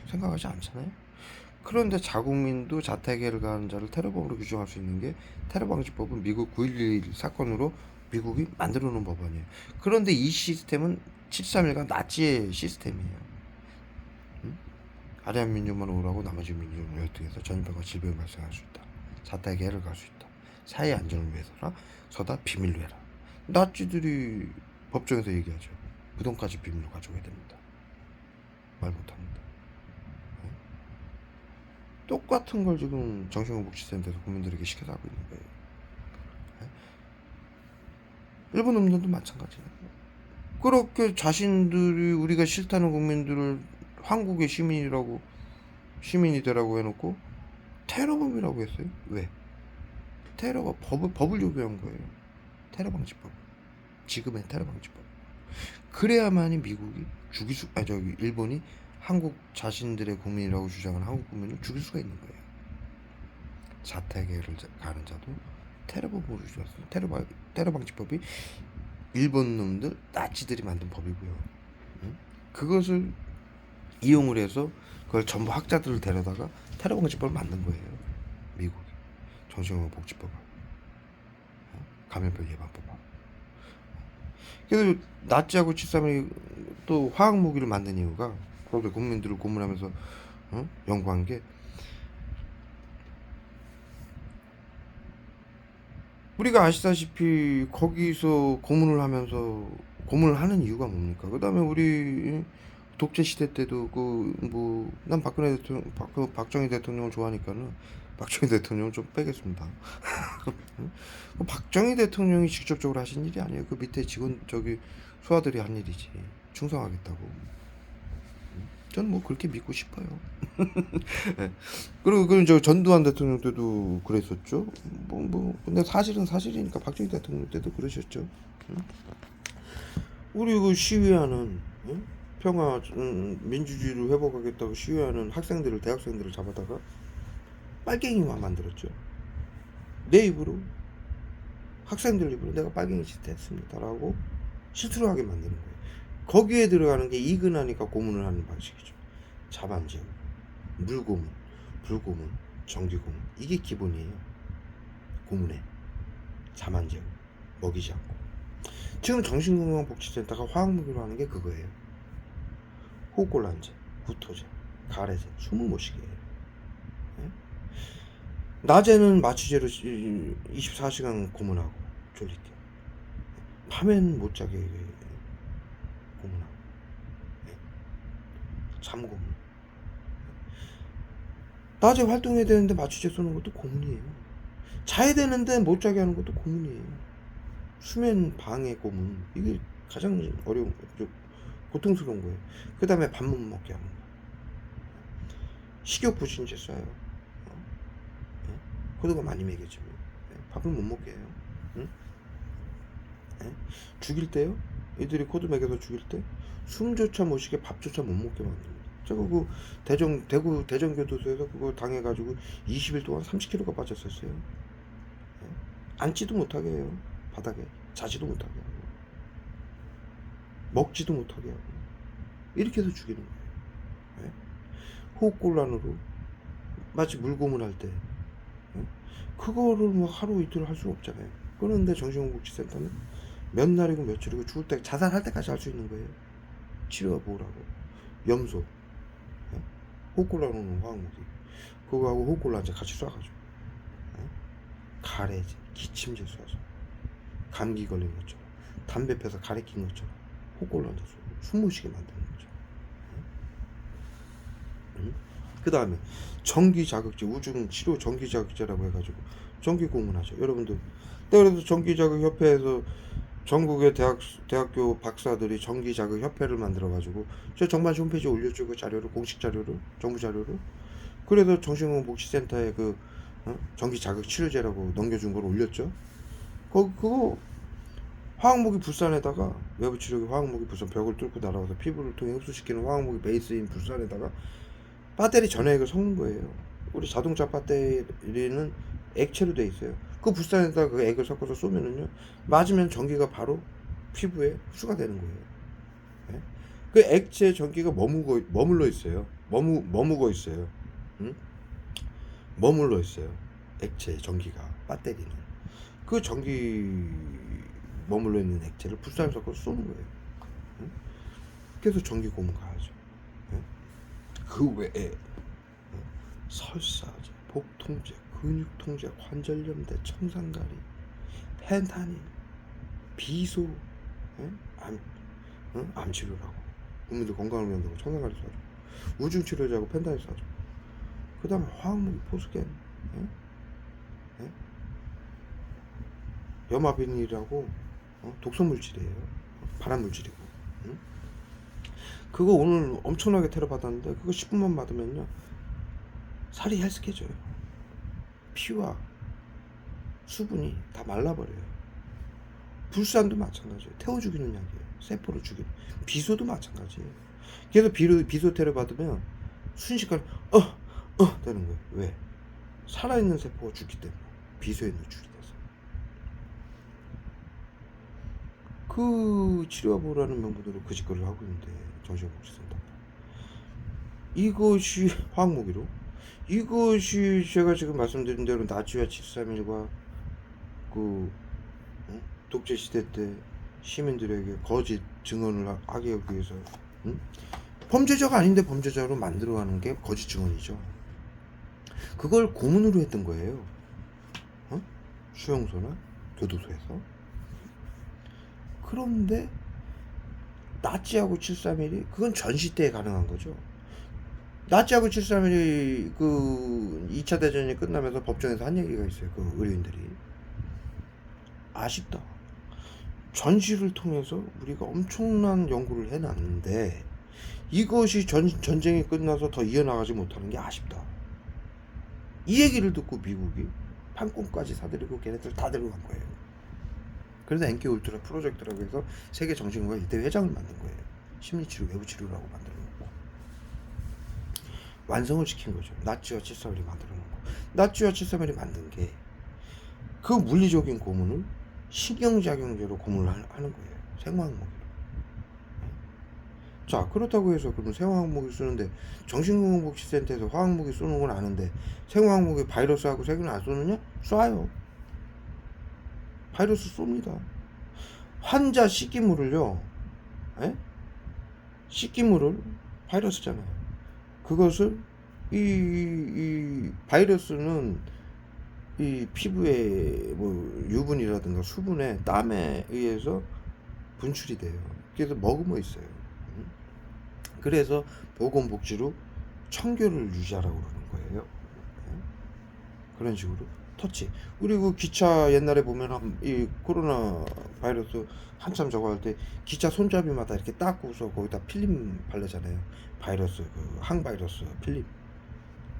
생각하지 않잖아요. 그런데 자국민도 자택해를 가하는 자를 테러범으로 규정할 수 있는 게 테러방지법은 미국 9.11 사건으로 미국이 만들어 놓은 법안이에요. 그런데 이 시스템은 73일간 나치의 시스템이에요. 아래한 민족만 오라고 나머지 민족은 열등해서 전염병과 질병이 발생할 수 있다. 자택에 해를 가할 수 있다. 사회 안전을 위해서다 비밀로 해라. 나치들이 법정에서 얘기하죠. 부동까지 비밀로 가져가야 됩니다. 말 못합니다. 똑같은 걸 지금 정신건복지센터에서 국민들에게 시켜서 하고 있는 거예요. 일본 놈들도 마찬가지예요. 그렇게 자신들이 우리가 싫다는 국민들을 한국의 시민이 되라고 해놓고 테러범이라고 했어요. 왜? 테러가 법을 요구한 거예요. 테러방지법. 지금의 테러방지법. 그래야만이 미국이 일본이 한국 자신들의 국민이라고 주장하는 한국 국민을 죽일 수가 있는 거예요. 자택해를 가는 자도 테러범으로 주장했어요. 테러방지법이 일본 놈들 나치들이 만든 법이고요. 그것을 이용을 해서 그걸 전부 학자들을 데려다가 테러방지법을 만든 거예요. 미국이. 정신건강복지법을. 감염병 예방법을. 그래서 나치하고 73이 또 화학무기를 만든 이유가 그런데 국민들을 고문하면서 연구한 게 우리가 아시다시피 거기서 고문을 하는 이유가 뭡니까? 그 다음에 우리 독재 시대 때도 난 박정희 대통령을 좋아하니까는 박정희 대통령을 좀 빼겠습니다. 박정희 대통령이 직접적으로 하신 일이 아니에요. 그 밑에 소아들이 한 일이지. 충성하겠다고. 저는 뭐 그렇게 믿고 싶어요. 네. 그리고 저 전두환 대통령 때도 그랬었죠. 근데 사실은 사실이니까 박정희 대통령 때도 그러셨죠. 우리 그 시위하는 평화 민주주의를 회복하겠다고 시위하는 대학생들을 잡아다가 빨갱이화 만들었죠. 내 입으로 학생들 입으로 내가 빨갱이 짓 했습니다라고 실수를 하게 만드는 거예요. 거기에 들어가는 게 이근하니까 고문을 하는 방식이죠. 자반제우, 물고문, 불고문, 정기고문. 이게 기본이에요. 고문에 자만제우, 먹이지 않고. 지금 정신건강복지센터가 화학무기로 하는 게 그거예요. 호흡곤란제, 구토제, 가래제, 숨을 못 쉬게 해요. 네? 낮에는 마취제로 24시간 고문하고 졸리게. 밤엔 못 자게 고문하고. 잠고문. 낮에 활동해야 되는데 마취제 쏘는 것도 고문이에요. 자야 되는데 못 자게 하는 것도 고문이에요. 수면 방해 고문. 이게 가장 어려운 거예요. 고통스러운 거예요. 그 다음에 밥 못 먹게 하는 거예요. 식욕부진제 쏴요. 코드가 많이 매겨지면 밥을 못 먹게 해요. 응? 죽일 때요? 애들이 코드 매겨서 죽일 때 숨조차 못 쉬게 밥조차 못 먹게 만듭니다. 제가 대구 대전교도소에서 그거 당해가지고 20일 동안 30kg가 빠졌었어요. 앉지도 못하게 해요. 바닥에 자지도 못하게 하고 먹지도 못하게 하고 이렇게 해서 죽이는 거예요. 호흡곤란으로 마치 물고문 할 때 그거를 뭐 하루 이틀 할 수 없잖아요. 그런데 정신건강복지센터는 몇 날이고 며칠이고 죽을 때 자살할 때까지 할 수 있는 거예요. 치료가 뭐라고 염소, 호흡곤란 오는 화학무기 그거하고 호흡곤란제 같이 쏴가지고 가래제, 기침제 쏴서 감기 걸린 것처럼 담배 펴서 가래 낀 것처럼 호흡곤란제 쏘고 숨 못 쉬게 만드는 거죠. 그 다음에 전기 자극제, 우중 치료 전기 자극제라고 해가지고 전기 고문하죠. 여러분들, 그래서 전기 자극 협회에서 전국의 대학교 박사들이 전기 자극 협회를 만들어가지고 저 정반시 홈페이지에 올렸죠. 그 자료를, 공식 자료를, 정부 자료를. 그래서 정신건강복지센터에 그 전기 자극 치료제라고 넘겨준 걸 올렸죠. 그거 화학무기 불산에다가, 외부 치료기 화학무기 불산, 벽을 뚫고 날아가서 피부를 통해 흡수시키는 화학무기 베이스인 불산에다가 배터리 전해액을 섞는 거예요. 우리 자동차 배터리는 액체로 돼 있어요. 그 불산에다가 그 액을 섞어서 쏘면은요, 맞으면 전기가 바로 피부에 흡수가 되는 거예요. 네? 그 액체 전기가 머물러 있어요. 머무고 있어요. 응? 머물러 있어요. 액체 전기가, 배터리는. 그 전기 머물러 있는 액체를 불산에 섞어서 쏘는 거예요. 응? 그래서 전기 고문 가야죠. 응? 그 외에 설사제, 복통제, 근육통제, 관절염대, 청산가리, 펜타닐, 비소, 암 치료라고, 국민들 건강을 위한다고 청산가리 쏴줘, 우중 치료제하고 펜타닐 쏴줘. 그 다음에 화학무기, 포스겐, 염화비닐이라고 독성물질이에요. 발암물질이고. 그거 오늘 엄청나게 테러 받았는데, 그거 10분만 맞으면요 살이 헬스케져요. 피와 수분이 다 말라버려요. 불산도 마찬가지예요. 태워 죽이는 약이에요. 세포를 죽이는. 비소도 마찬가지예요. 그래서 비소 테러 받으면 순식간에 되는 거예요. 왜? 살아있는 세포가 죽기 때문에. 비소에 노출이 돼서. 그 치료해보라는 명분으로 그 짓거리를 하고 있는데, 정신건강복지센터. 이것이 화학무기로, 이것이 제가 지금 말씀드린 대로 나치와 731과 그 독재시대 때 시민들에게 거짓 증언을 하기 위해서, 범죄자가 아닌데 범죄자로 만들어가는 게 거짓 증언이죠. 그걸 고문으로 했던 거예요. 수용소나 교도소에서. 그런데 나치하고 731이 그건 전시 때에 가능한 거죠. 나치하고 731이 그 2차 대전이 끝나면서 법정에서 한 얘기가 있어요. 그 의료인들이. 아쉽다. 전시를 통해서 우리가 엄청난 연구를 해놨는데 이것이 전쟁이 끝나서 더 이어나가지 못하는 게 아쉽다. 이 얘기를 듣고 미국이 판권까지 사들이고 걔네들 다 데려간 거예요. 그래서 NK 울트라 프로젝트라고 해서 세계 정신건강 이대 회장을 만든 거예요. 심리치료, 외부치료라고 만들어 놓고 완성을 시킨 거죠. 나치와 731이 만들어 놓고, 나치와 731이 만든 게 그 물리적인 고문을 신경작용제로 고문을 하는 거예요. 생화학무기로. 자, 그렇다고 해서 그럼 생화학무기 쓰는데, 정신건강복지센터에서 화학무기 쏘는 건 아는데 생화학무기 바이러스하고 세균을 안 쏘느냐? 쏴요. 바이러스 쏩니다. 환자 씻기물을요, 씻기물을, 바이러스잖아요. 그것을 이 바이러스는 이 피부의 뭐 유분이라든가 수분에, 땀에 의해서 분출이 돼요. 그래서 머금어 있어요. 그래서 보건복지로 청결을 유지하라고 그러는 거예요. 그런 식으로 터치. 그리고 기차 옛날에 보면 이 코로나 바이러스 한참 저거 할 때 기차 손잡이마다 이렇게 닦고서 거기다 필름 바르잖아요. 바이러스, 그 항바이러스 필름.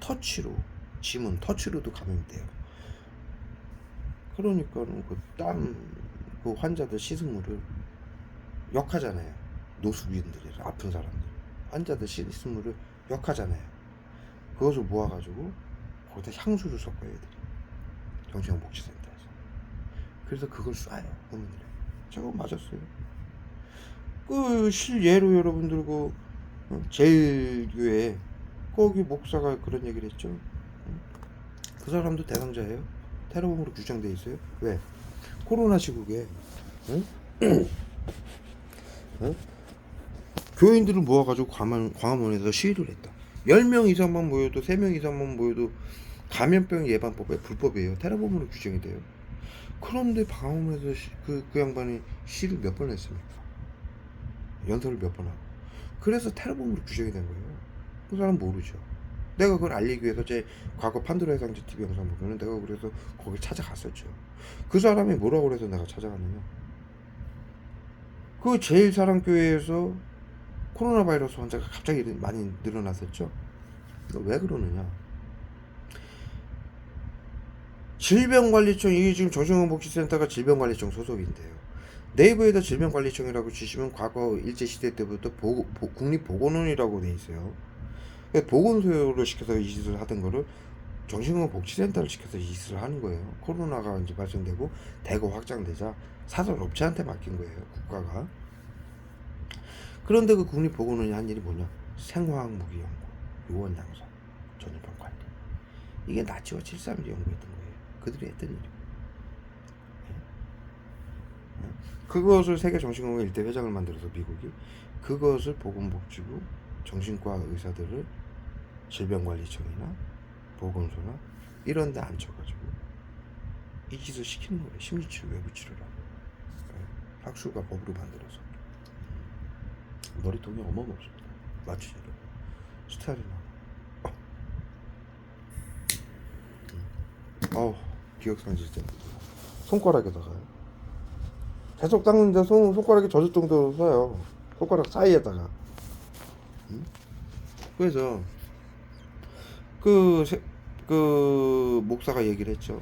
터치로, 지문 터치로도 감염이 돼요. 그러니까는 그 땀, 그 환자들 씻은 물을 역하잖아요. 노숙인들이, 아픈 사람들, 환자들 씻은 물을 역하잖아요. 그것을 모아가지고 거기다 향수를 섞어야 돼. 정신건강복지센터에서. 그래서 그걸 쏴요, 국민들에게. 저거 맞았어요. 그 실예로 여러분들 그 제일교회 거기 목사가 그런 얘기를 했죠. 그 사람도 대상자예요. 테러범으로 규정돼 있어요. 왜? 코로나 시국에 교인들을 모아가지고 광화문에서 시위를 했다. 10명 이상만 모여도, 3명 이상만 모여도 감염병 예방법에 불법이에요. 테러범으로 규정이 돼요. 그런데 광화문에서 그 양반이 시를 몇 번 했습니까? 연설을 몇 번 하고. 그래서 테러범으로 규정이 된 거예요. 그 사람 모르죠. 내가 그걸 알리기 위해서 제 과거 판도라의 상자 TV 영상 보면은 내가 그래서 거기 찾아갔었죠. 그 사람이 뭐라고 그래서 내가 찾아갔느냐. 그 제일사랑교회에서 코로나 바이러스 환자가 갑자기 많이 늘어났었죠. 왜 그러느냐. 질병관리청, 이게 지금 정신건강복지센터가 질병관리청 소속인데요. 네이버에다 질병관리청이라고 치시면 과거 일제시대 때부터 국립보건원이라고 돼 있어요. 보건소를 시켜서 이 짓을 하던 거를 정신건강복지센터를 시켜서 이 짓을 하는 거예요. 코로나가 이제 발생되고 대거 확장되자 사설업체한테 맡긴 거예요, 국가가. 그런데 그 국립보건원이 한 일이 뭐냐? 생화학무기연구, 요원양성, 전염병 관리. 이게 나치와 731이 연구했던 거예요. 그들이 했던 일이에요. 그것을 세계정신건강 1대 회장을 만들어서 미국이 그것을 보건복지부 정신과 의사들을 질병관리청이나 보건소나 이런 데 앉혀가지고 이 짓을 시키는 거예요. 심리치료, 외부치료라고. 학술과 법으로 만들어서. 머리통이 어마어마없습니다. 맞추시죠. 스타일이 나. 기억상실증. 손가락에다가요. 계속 닦는데 손가락이 젖을 정도로 써요. 손가락 사이에다가. 그래서 그 목사가 얘기를 했죠.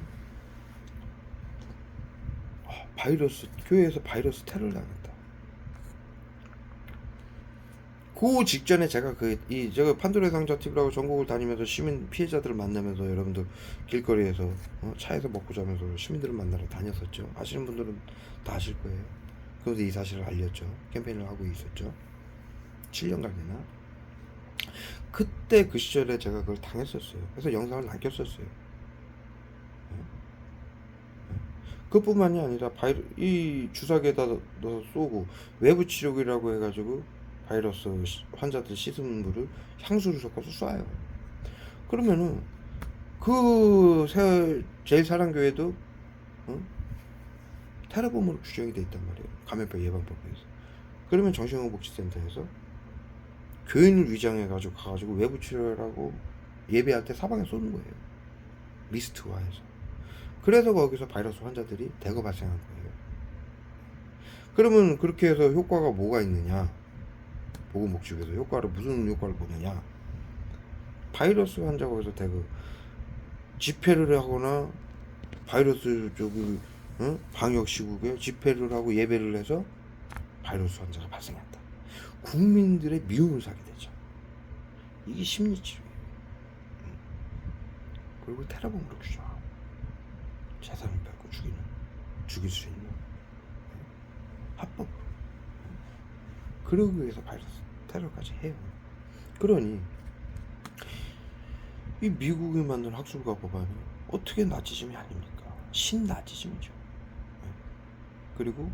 교회에서 바이러스 테러를 당했다. 그 직전에 제가 제가 판도라의 상자 TV라고 전국을 다니면서 시민 피해자들을 만나면서 여러분들 길거리에서 차에서 먹고 자면서 시민들을 만나러 다녔었죠. 아시는 분들은 다 아실 거예요. 그래서 이 사실을 알렸죠. 캠페인을 하고 있었죠. 7년간이나. 그때 그 시절에 제가 그걸 당했었어요. 그래서 영상을 남겼었어요. 그뿐만이 아니라 이 주사기에다 넣어서 쏘고 외부 치료기라고 해가지고 바이러스 환자들 씻은 물을 향수를 섞어서 쏴요. 그러면은 제일사랑교회도 테러범으로 규정이 돼 있단 말이에요. 감염병 예방법에서. 그러면 정신건강복지센터에서 교인을 위장해가지고 가가지고 외부 치료라고 예배할 때 사방에 쏘는 거예요. 미스트화해서. 그래서 거기서 바이러스 환자들이 대거 발생한 거예요. 그러면 그렇게 해서 효과가 뭐가 있느냐? 보건복지부에서 무슨 효과를 보느냐? 바이러스 환자가 거기서 대거 집회를 하거나 바이러스 방역시국에 집회를 하고 예배를 해서 바이러스 환자가 발생했다. 국민들의 미움을 사게 되죠. 이게 심리치료예요. 그리고 테러범으로 규정하고 재산을 뺏고 죽일 수 있는 합법으로. 그러기 위해서 바이러스 테러까지 해요. 그러니 이 미국이 만든 학술과 법안이 어떻게 나치즘이 아닙니까? 신나치즘이죠. 그리고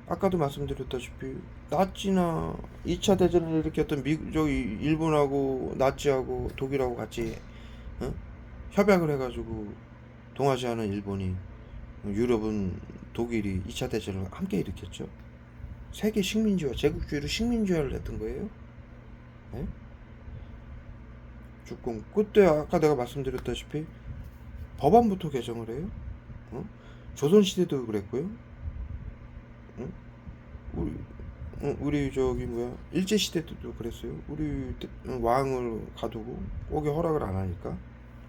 아까도 말씀드렸다시피 나치나 2차 대전을 일으켰던 일본하고 나치하고 독일하고 같이 협약을 해가지고 동아시아는 일본이, 유럽은 독일이 2차 대전을 함께 일으켰죠. 세계 식민지화, 제국주의로 식민지화를 했던 거예요. 네? 주권. 그때 아까 내가 말씀드렸다시피 법안부터 개정을 해요. 조선시대도 그랬고요. 우리 일제시대 때도 그랬어요. 우리 왕을 가두고 거기 허락을 안 하니까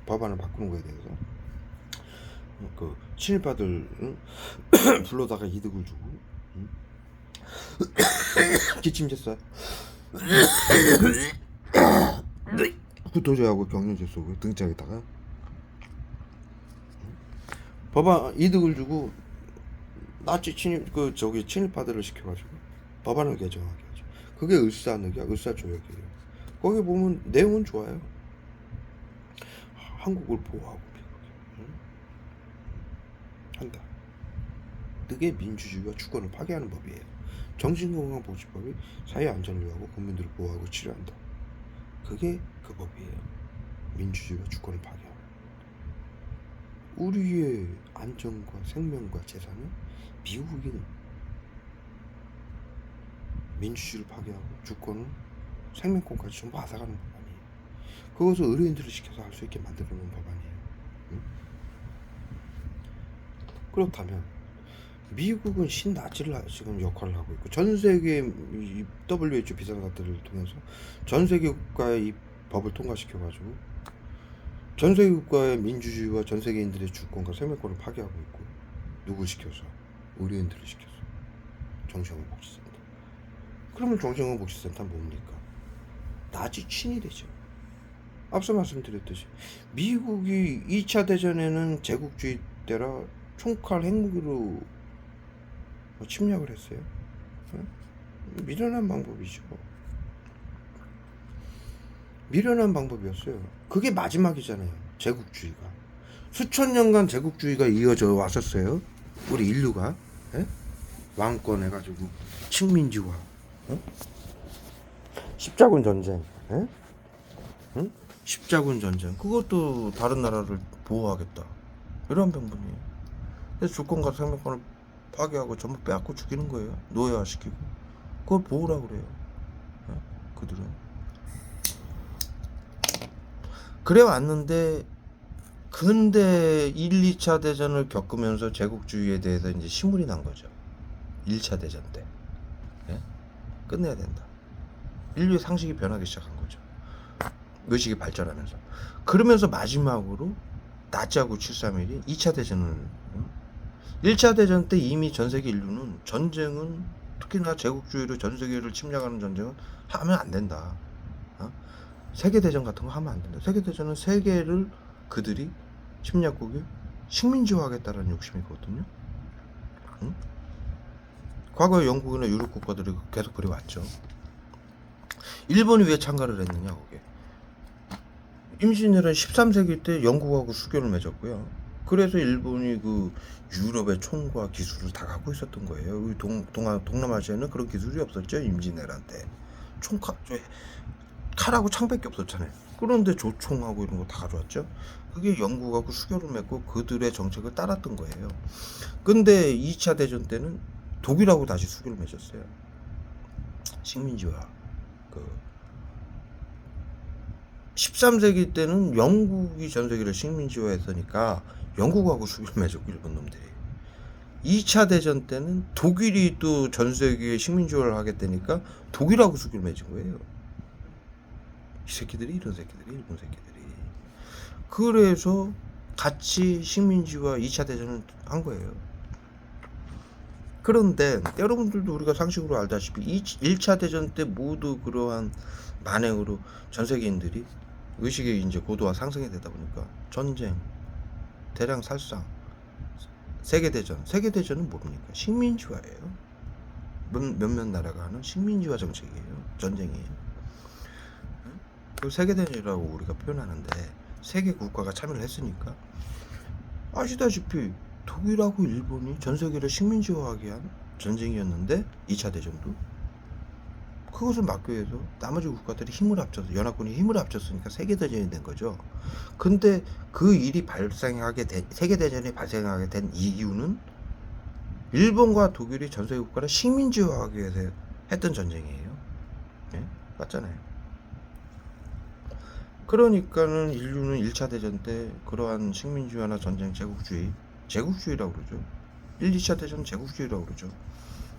법안을 바꾸는 거에 대해서 친일파들 불러다가 이득을 주고 기침제 쏴 구토제하고 경련제 쏘고 등짝에다가 법안 이득을 주고 나치 친일파들을 시켜가지고 법안을 개정하게 하죠. 그게 을사조약이에요. 거기 보면 내용은 좋아요. 한국을 보호하고 한다. 그게 민주주의와 주권을 파괴하는 법이에요. 정신건강보호법이 사회 안전을 위하고 국민들을 보호하고 치료한다. 그게 그 법이에요. 민주주의와 주권을 파괴하고 우리의 안전과 생명과 재산은 미국인 민주주의를 파괴하고 주권은 생명권까지 전부 앗아가는 법 아니에요. 그것을 의료인들을 시켜서 할 수 있게 만들어 놓은 법안이에요. 응? 그렇다면 미국은 신나치를 지금 역할을 하고 있고, 전 세계 이 WHO 비상사태를 통해서 전 세계 국가의 이 법을 통과시켜가지고 전 세계 국가의 민주주의와 전 세계인들의 주권과 생명권을 파괴하고 있고, 누굴 시켜서? 의료인들을 시켜서. 정신건강복지센터. 그러면 정신건강복지센터는 뭡니까? 나치 친일이죠. 앞서 말씀드렸듯이 미국이 2차 대전에는 제국주의 때라 총칼 핵무기로 침략을 했어요. 미련한 방법이죠. 미련한 방법이었어요. 그게 마지막이잖아요. 제국주의가. 수천 년간 제국주의가 이어져 왔었어요. 우리 인류가. 예? 왕권 해가지고 식민지화, 십자군 전쟁, 예? 응? 십자군 전쟁. 그것도 다른 나라를 보호하겠다, 이런 병분이에요. 그래서 주권과 생명권을 파괴하고 전부 빼앗고 죽이는 거예요. 노예화시키고. 그걸 보호라고 그래요. 예? 그들은 그래 왔는데, 근데 1, 2차 대전을 겪으면서 제국주의에 대해서 이제 시물이 난 거죠. 1차 대전 때. 예? 끝내야 된다. 인류의 상식이 변하기 시작한 거죠. 의식이 발전하면서. 그러면서 마지막으로 나치하고 731이 2차 대전을, 1차 대전 때 이미 전 세계 인류는 전쟁은, 특히나 제국주의로 전 세계를 침략하는 전쟁은 하면 안 된다. 세계대전 같은 거 하면 안 된다. 세계대전은 세계를 그들이 침략국이 식민지화하겠다는 욕심이거든요. 응? 과거에 영국이나 유럽 국가들이 계속 그래왔죠. 일본이 왜 참가를 했느냐, 거기에. 임진왜란 13세기 때 영국하고 수교를 맺었고요. 그래서 일본이 그 유럽의 총과 기술을 다 갖고 있었던 거예요. 동남아시아는 그런 기술이 없었죠. 임진왜란 때 칼하고 창밖에 없었잖아요. 그런데 조총하고 이런 거 다 가져왔죠. 그게 영국하고 수교를 맺고 그들의 정책을 따랐던 거예요. 근데 2차 대전 때는 독일하고 다시 수교를 맺었어요. 식민지화. 13세기 때는 영국이 전 세계를 식민지화했으니까 영국하고 수교를 맺었고, 일본 놈들이. 2차 대전 때는 독일이 또 전 세계에 식민지화를 하겠다니까 독일하고 수교를 맺은 거예요. 이 새끼들이, 이런 새끼들이, 일본 새끼들이. 그래서 같이 식민지와 2차 대전을 한 거예요. 그런데 여러분들도 우리가 상식으로 알다시피 1차 대전 때 모두 그러한 만행으로 전 세계인들이 의식의 이제 고도화 상승이 되다 보니까 전쟁, 대량 살상, 세계대전은 뭡니까? 식민지화예요. 몇몇 나라가 하는 식민지화 정책이에요. 전쟁이에요. 그 세계대전이라고 우리가 표현하는데, 세계 국가가 참여를 했으니까 아시다시피 독일하고 일본이 전 세계를 식민지화하게 한 전쟁이었는데, 2차 대전도 그것을 막기 위해서 나머지 국가들이 힘을 합쳐서, 연합군이 힘을 합쳤으니까 세계대전이 된 거죠. 근데 그 일이 세계대전이 발생하게 된 이유는 일본과 독일이 전 세계 국가를 식민지화하기 위해서 했던 전쟁이에요. 네? 맞잖아요. 그러니까는 인류는 1차 대전 때 그러한 식민주의나 전쟁, 제국주의라고 그러죠. 1, 2차 대전 제국주의라고 그러죠.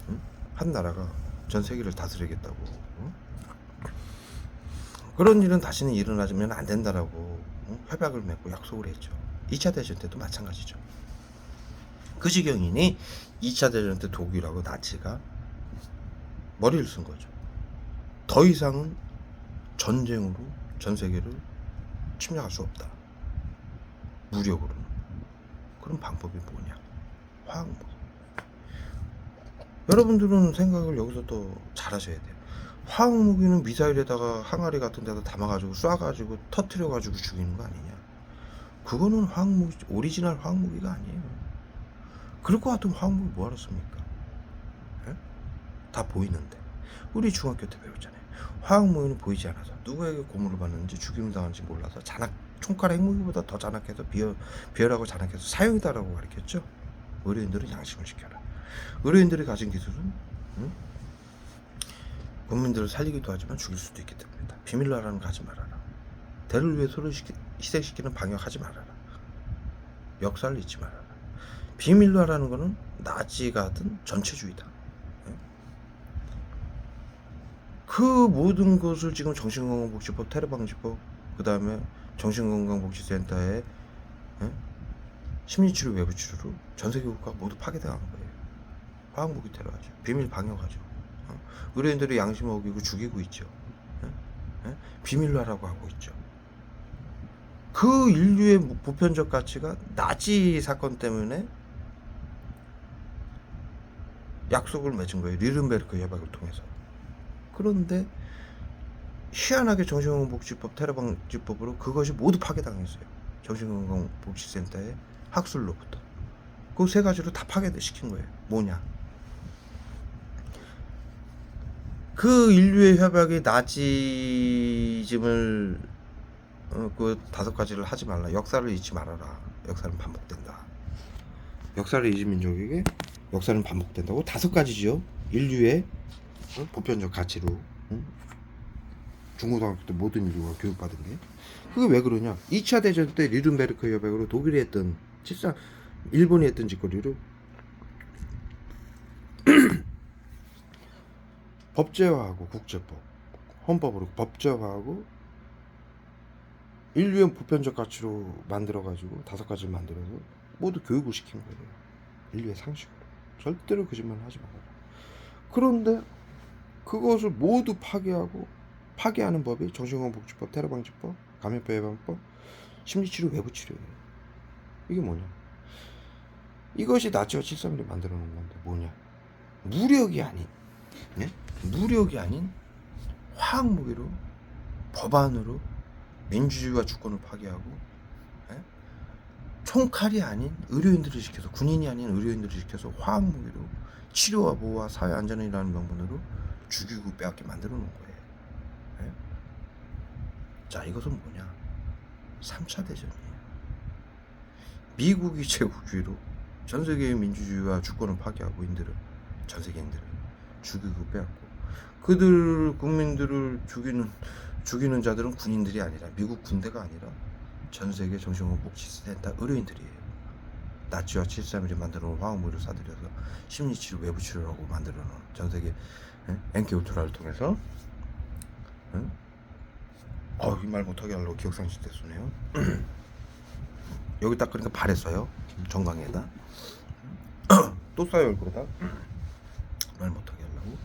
응? 한 나라가 전 세계를 다스리겠다고. 응? 그런 일은 다시는 일어나면 안 된다라고, 응? 협약을 맺고 약속을 했죠. 2차 대전 때도 마찬가지죠. 그 지경이니 2차 대전 때 독일하고 나치가 머리를 쓴 거죠. 더 이상은 전쟁으로 전 세계를 침략할 수 없다. 무력으로는. 그런 방법이 뭐냐? 화학무기. 여러분들은 생각을 여기서 더 잘하셔야 돼요. 화학무기는 미사일에다가 항아리 같은 데다 담아가지고 쏴가지고 터트려가지고 죽이는 거 아니냐? 그거는 화학무기, 오리지널 화학무기가 아니에요. 그럴 것 같으면 화학무기 뭐하러 씁니까? 예? 다 보이는데. 우리 중학교 때 배웠잖아요. 화학무기는 보이지 않아서 누구에게 고문을 받는지 죽임을 당하는지 몰라서 총칼 핵무기보다 더 잔악해서 비열하고 잔악해서 사형이다라고 가르쳤죠. 의료인들은 양심을 지켜라. 의료인들이 가진 기술은, 응? 국민들을 살리기도 하지만 죽일 수도 있기 때문이다. 비밀로 하라는 거 하지 말아라. 대를 위해 서로 희생시키는 방역하지 말아라. 역사를 잊지 말아라. 비밀로 하라는 거는 나치가 하든 전체주의다. 그 모든 것을 지금 정신건강복지법, 테러방지법, 그 다음에 정신건강복지센터의 심리치료, 외부치료로 전세계 국가가 모두 파괴당한 거예요. 화학무기 테러하죠. 비밀 방역하죠. 의료인들이 양심 어기고 죽이고 있죠. 비밀로 하라고 하고 있죠. 그 인류의 보편적 가치가 나치 사건 때문에 약속을 맺은 거예요. 뉘른베르크 협약을 통해서. 그런데 희한하게 정신건강복지법, 테러방지법으로 그것이 모두 파괴당했어요. 정신건강복지센터의 학술로부터. 그 세 가지로 다 파괴시킨 거예요. 뭐냐? 그 인류의 협약이 나치즘을 그 5가지를 하지 말라. 역사를 잊지 말아라. 역사는 반복된다. 역사를 잊은 민족에게 역사는 반복된다고 5가지죠. 인류의 보편적 가치로 중고등학교 때 모든 인류가 교육받은 게. 그게 왜 그러냐? 2차 대전 때 뉘른베르크 협약으로 독일이 했던 일본이 했던 짓거리로 법제화하고 국제법, 헌법으로 법제화하고 인류의 보편적 가치로 만들어가지고 5가지를 만들어서 모두 교육을 시킨 거예요. 인류의 상식으로. 절대로 거짓말 하지 말아라. 그런데 그것을 모두 파괴하는 법이 정신건강복지법, 테러방지법, 감염병 예방법, 심리치료, 외부치료예요. 이게 뭐냐? 이것이 나치와 731이 만들어 놓은 건데 뭐냐? 무력이 아닌, 무력이 아닌 화학무기로, 법안으로 민주주의와 주권을 파괴하고, 총칼이 아닌 의료인들을 시켜서, 군인이 아닌 의료인들을 시켜서 화학무기로 치료와 보호와 사회 안전이라는 명분으로 죽이고 빼앗게 만들어 놓은 거예요. 자, 이것은 뭐냐? 3차 대전이에요. 미국이 제국주의로 전 세계의 민주주의와 주권을 파괴하고 전 세계인들을 죽이고 빼앗고, 그들 국민들을 죽이는 자들은 군인들이 아니라, 미국 군대가 아니라 전 세계 정신건강복지센터 의료인들이에요. 나치와 731이 만들어놓은 화학무기를 싸들여서 심리치료, 외부치료라고 만들어놓은 전 세계 엔케 울트라를 통해서 이 말 못하게 하려고 기억상실 때 쏘네요. 여기 딱 그러니까 발에 써요. 정강에다. 또 써요 얼굴에다. 말 못하게 하려고.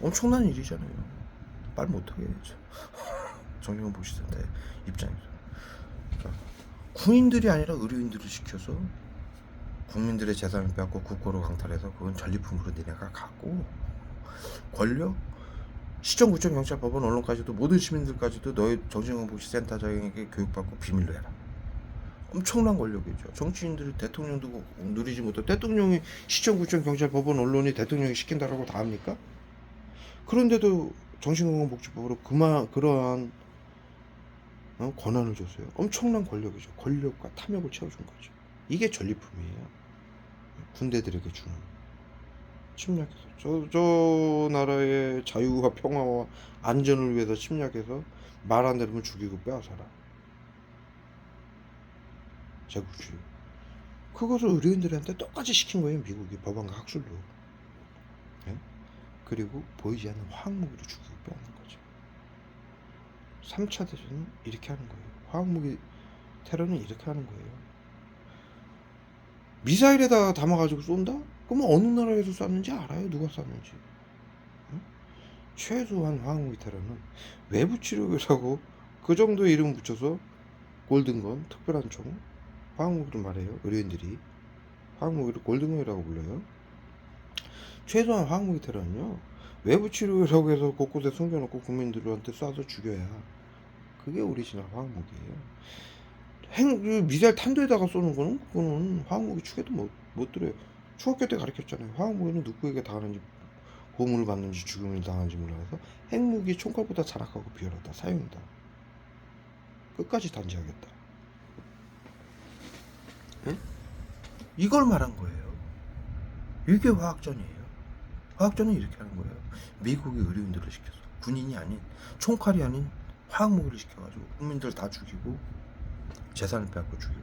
엄청난 일이잖아요. 말 못하게 해야죠. 정신건강복지센터 입장에서. 자, 군인들이 아니라 의료인들을 시켜서 국민들의 재산을 빼앗고 국고로 강탈해서 그건 전리품으로 니네가 갖고, 권력, 시청, 구청, 경찰, 법원, 언론까지도, 모든 시민들까지도 너희 정신건강복지센터장에게 교육받고 비밀로 해라. 엄청난 권력이죠. 정치인들이, 대통령도 누리지 못하고, 대통령이 시청, 구청, 경찰, 법원, 언론이 대통령이 시킨다라고 다 합니까? 그런데도 정신건강복지법으로 그러한 권한을 줬어요. 엄청난 권력이죠. 권력과 탐욕을 채워준 거죠. 이게 전리품이에요. 군대들에게 주는. 침략해서 저 나라의 자유와 평화와 안전을 위해서 침략해서 말 안 들으면 죽이고 빼앗아라. 제국주의. 그것을 의료인들한테 똑같이 시킨 거예요. 미국이 법안과 학술로. 그리고 보이지 않는 화학무기로 죽이고 빼앗는 거죠. 3차 대전은 이렇게 하는 거예요. 화학무기 테러는 이렇게 하는 거예요. 미사일에다 담아가지고 쏜다? 그러면 어느 나라에서 쐈는지 알아요. 누가 쐈는지. 최소한 화학무기 테러는 외부치료라고 그 정도의 이름 붙여서 골든건, 특별한 총, 화학무기를 말해요. 의료인들이 화학무기를 골든건이라고 불러요. 최소한 화학무기 테러는요, 외부치료라고 해서 곳곳에 숨겨놓고 국민들한테 쏴서 죽여야 그게 오리지널 화학무기예요. 미사일 탄도에다가 쏘는 거는 그거는 화학무기 축에도 못 들어요. 중학교 때 가르쳤잖아요. 화학무기는 누구에게 당하는지, 고문을 받는지 죽음을 당하는지 몰라서 핵무기 총칼보다 잔악하고 비열하다, 사형이다. 끝까지 단죄하겠다. 이걸 말한 거예요. 이게 화학전이에요. 화학전은 이렇게 하는 거예요. 미국의 의료인들을 시켜서, 군인이 아닌, 총칼이 아닌 화학무기를 시켜가지고 국민들 다 죽이고 재산을 빼앗고 죽이고,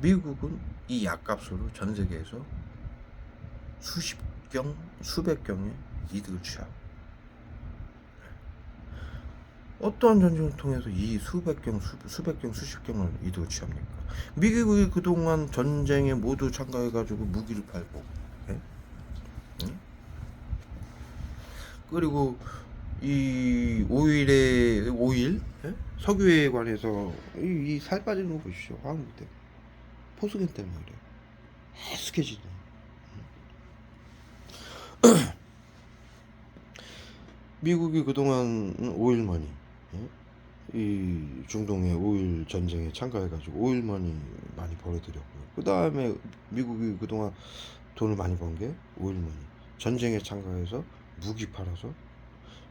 미국은 이 약값으로 전 세계에서 수백 경의 이득을 취하고, 어떠한 전쟁을 통해서 이 수십 경을 이득을 취합니까? 미국이 그동안 전쟁에 모두 참가해가지고 무기를 팔고, 예? 예? 그리고 이 오일, 예? 석유에 관해서 이 살 빠지는 거 보십시오. 화학무기 때문에, 포스겐 때문에 그래. 해숙해지네. 미국이 그동안 오일머니, 예? 이 중동의 오일 전쟁에 참가해가지고 오일머니 많이 벌어들였고요. 그 다음에 미국이 그동안 돈을 많이 번 게 오일머니, 전쟁에 참가해서 무기 팔아서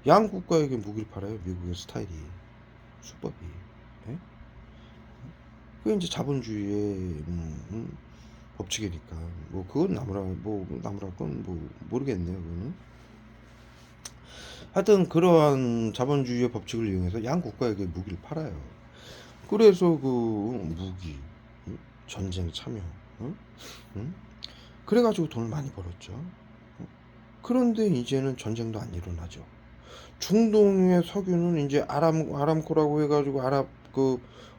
양 국가에게 무기를 팔아요. 미국의 스타일이, 수법이. 예? 그게 이제 자본주의의 법칙이니까 뭐 그건 나무랄 건 뭐 모르겠네요. 그거는. 하여튼 그러한 자본주의의 법칙을 이용해서 양 국가에게 무기를 팔아요. 그래서 그 무기, 전쟁 참여, 그래가지고 돈을 많이 벌었죠. 그런데 이제는 전쟁도 안 일어나죠. 중동의 석유는 이제 아람코라고 해가지고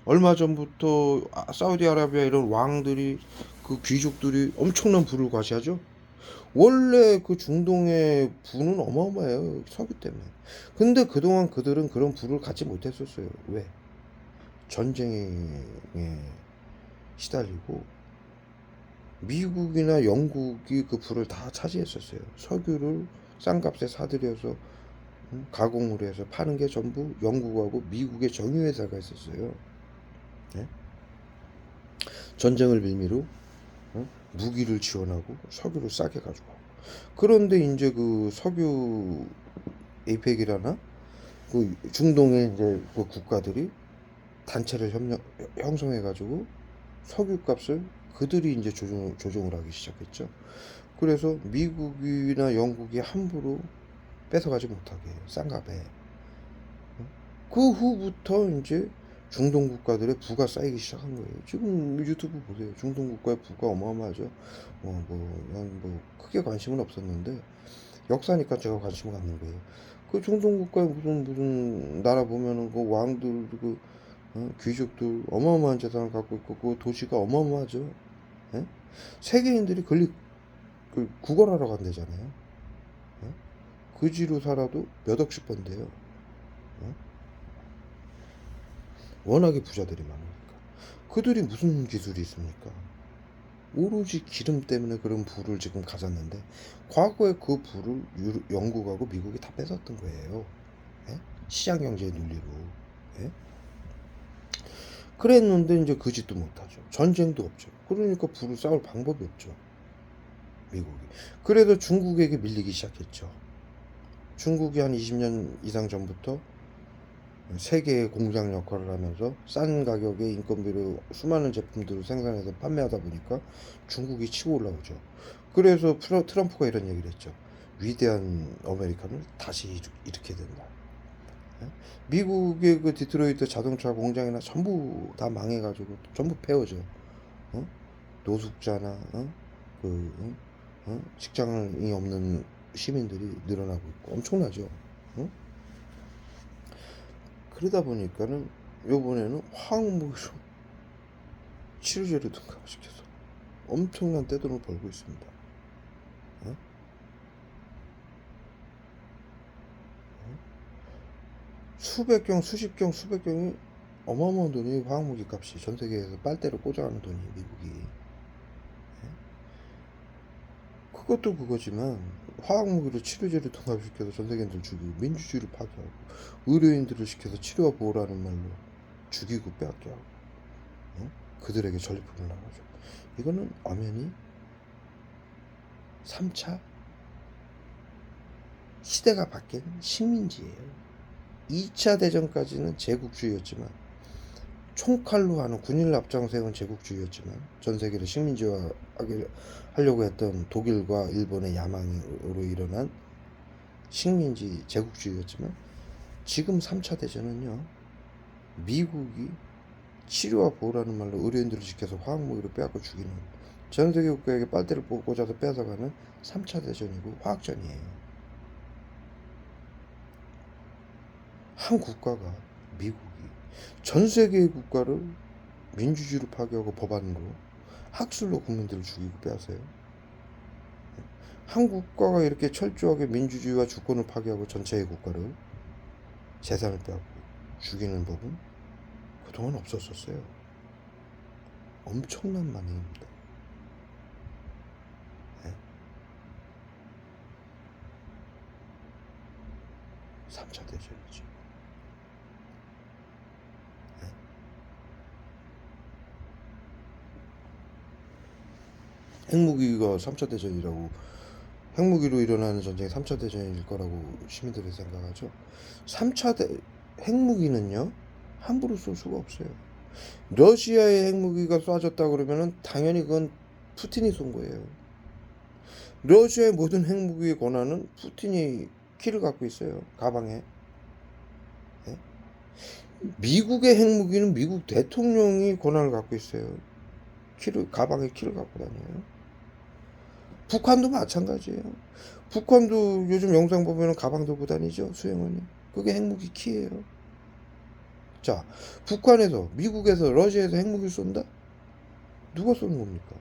얼마 전부터 사우디아라비아 이런 왕들이, 그 귀족들이 엄청난 부를 과시하죠. 원래 그 중동의 부는 어마어마해요, 석유 때문에. 근데 그동안 그들은 그런 부를 갖지 못했었어요. 왜? 전쟁에 시달리고 미국이나 영국이 그 부를 다 차지했었어요. 석유를 싼 값에 사들여서 가공을 해서 파는 게 전부 영국하고 미국의 정유회사가 있었어요. 네? 전쟁을 빌미로 무기를 지원하고 석유를 싸게 가지고. 그런데 이제 그 석유 에이펙이라나 그 중동의 이제 그 국가들이 단체를 형성해가지고 석유값을 그들이 이제 조정을 하기 시작했죠. 그래서 미국이나 영국이 함부로 뺏어가지 못하게 싼 값에. 그 후부터 이제 중동 국가들의 부가 쌓이기 시작한 거예요. 지금 유튜브 보세요. 중동 국가의 부가 어마어마하죠. 난 크게 관심은 없었는데 역사니까 제가 관심을 갖는 거예요. 그 중동 국가의 무슨 나라 보면은 그 왕들, 귀족들 어마어마한 재산을 갖고 있고 그 도시가 어마어마하죠. 예? 세계인들이 구걸하러 간대잖아요. 예? 그지로 살아도 몇 억씩 번대요. 예? 워낙에 부자들이 많으니까. 그들이 무슨 기술이 있습니까? 오로지 기름 때문에 그런 부를 지금 가졌는데, 과거에 그 부를 영국하고 미국이 다 뺏었던 거예요. 예? 시장경제의 논리로. 예? 그랬는데 이제 그 짓도 못하죠. 전쟁도 없죠. 그러니까 부를 쌓을 방법이 없죠, 미국이. 그래서 중국에게 밀리기 시작했죠. 중국이 한 20년 이상 전부터 세계의 공장 역할을 하면서 싼 가격에 인건비로 수많은 제품들을 생산해서 판매하다 보니까 중국이 치고 올라오죠. 그래서 트럼프가 이런 얘기를 했죠. 위대한 아메리카를 다시 일으켜야 된다. 미국의 그 디트로이트 자동차 공장이나 전부 다 망해가지고 전부 폐허죠. 노숙자나 직장이 없는 시민들이 늘어나고 있고 엄청나죠. 그러다 보니까는 요번에는 화학무기로 치료제를 등급시켜서 엄청난 떼돈을 벌고 있습니다. 수십 경, 수백 경이 어마어마한 돈이 화학무기 값이 전 세계에서 빨대로 꽂아가는 돈이 미국이. 그것도 그거지만 화학무기로 치료제를 통합시켜서 전 세계인들 죽이고 민주주의를 파괴하고 의료인들을 시켜서 치료와 보호라는 말로 죽이고 빼앗게 하고 그들에게 전리품을 나가죠. 이거는 엄연히 3차 시대가 바뀐 식민지예요. 2차 대전까지는 제국주의였지만, 총칼로 하는 군인을 앞장세운 제국주의였지만, 전 세계를 식민지화 하려고 했던 독일과 일본의 야망으로 일어난 식민지 제국주의였지만, 지금 3차 대전은요, 미국이 치료와 보호라는 말로 의료인들을 지켜서 화학무기로 빼앗고 죽이는, 전 세계 국가에게 빨대를 꽂아서 뺏어가는 3차 대전이고 화학전이에요. 한 국가가, 미국이 전 세계의 국가를 민주주의로 파괴하고 법안으로 학술로 국민들을 죽이고 빼앗아요. 한 국가가 이렇게 철저하게 민주주의와 주권을 파괴하고 전체의 국가를, 재산을 빼앗고 죽이는 법은 그동안 없었었어요. 엄청난 만행입니다. 네. 3차 대전이죠. 네. 핵무기가 3차 대전이라고, 핵무기로 일어나는 전쟁이 3차 대전일 거라고 시민들이 생각하죠. 3차 핵무기는요, 함부로 쏠 수가 없어요. 러시아의 핵무기가 쏴졌다 그러면은 당연히 그건 푸틴이 쏜 거예요. 러시아의 모든 핵무기의 권한은 푸틴이 키를 갖고 있어요. 가방에. 네? 미국의 핵무기는 미국 대통령이 권한을 갖고 있어요. 가방에 키를 갖고 다녀요. 북한도 마찬가지예요. 북한도 요즘 영상 보면 가방 들고 다니죠. 수행원이. 그게 핵무기 키예요. 자, 북한에서, 미국에서, 러시아에서 핵무기를 쏜다? 누가 쏘는 겁니까?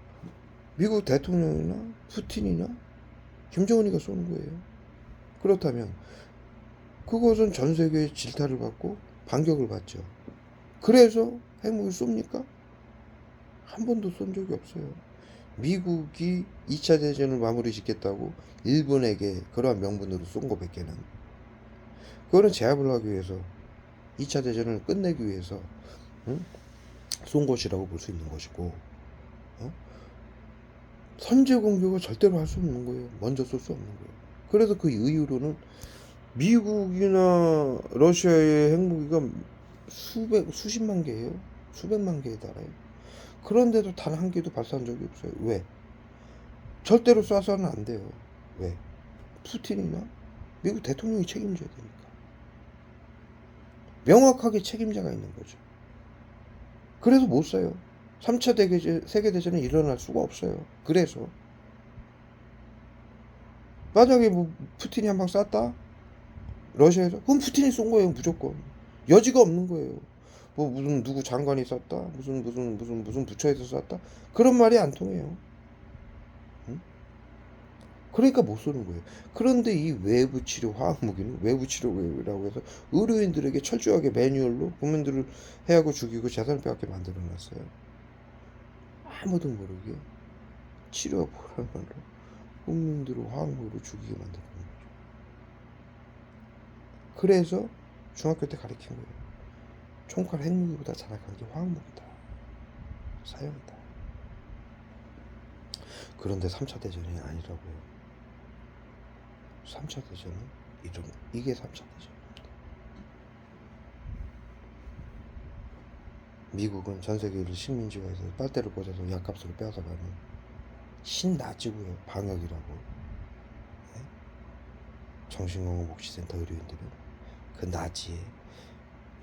미국 대통령이나 푸틴이나 김정은이가 쏘는 거예요. 그렇다면 그것은 전 세계의 질타를 받고 반격을 받죠. 그래서 핵무기를 쏩니까? 한 번도 쏜 적이 없어요. 미국이 2차 대전을 마무리 짓겠다고 일본에게 그러한 명분으로 쏜 거밖에는, 그거는 제압을 하기 위해서, 2차 대전을 끝내기 위해서 쏜 것이라고 볼 수 있는 것이고, 선제 공격을 절대로 할 수 없는 거예요. 먼저 쏠 수 없는 거예요. 그래서 그 이후로는 미국이나 러시아의 핵무기가 수십만 개예요. 수백만 개에 달아요. 그런데도 단 한 개도 발사한 적이 없어요. 왜? 절대로 쏴서는 안 돼요. 왜? 푸틴이나 미국 대통령이 책임져야 되니까. 명확하게 책임자가 있는 거죠. 그래서 못 쏴요. 3차 세계대전은 일어날 수가 없어요. 그래서 만약에 뭐 푸틴이 한 방 쐈다? 러시아에서? 그럼 푸틴이 쏜 거예요. 무조건. 여지가 없는 거예요. 뭐 무슨 누구 장관이 쐈다? 무슨 부처에서 쐈다? 그런 말이 안 통해요. 응? 그러니까 못 쏘는 거예요. 그런데 이 외부 치료 화학무기는 외부 치료라고 해서 의료인들에게 철저하게 매뉴얼로 국민들을 해하고 죽이고 재산을 빼앗게 만들어 놨어요. 아무도 모르게 치료와 보호라는 말로 국민들을 화학무기로 죽이게 만들어 놓은 거죠. 그래서 중학교 때 가르친 거예요. 총칼 핵무기보다 잔악한 게 화학무기다. 사형이다. 그런데 3차 대전이 아니라고요. 3차 대전은 이게 3차 대전입니다. 미국은 전 세계를 식민지화해서 빨대를 꽂아서 약값으로 빼앗아가는 신나치고요. 방역이라고. 네? 정신건강복지센터 의료인들은 그 나치에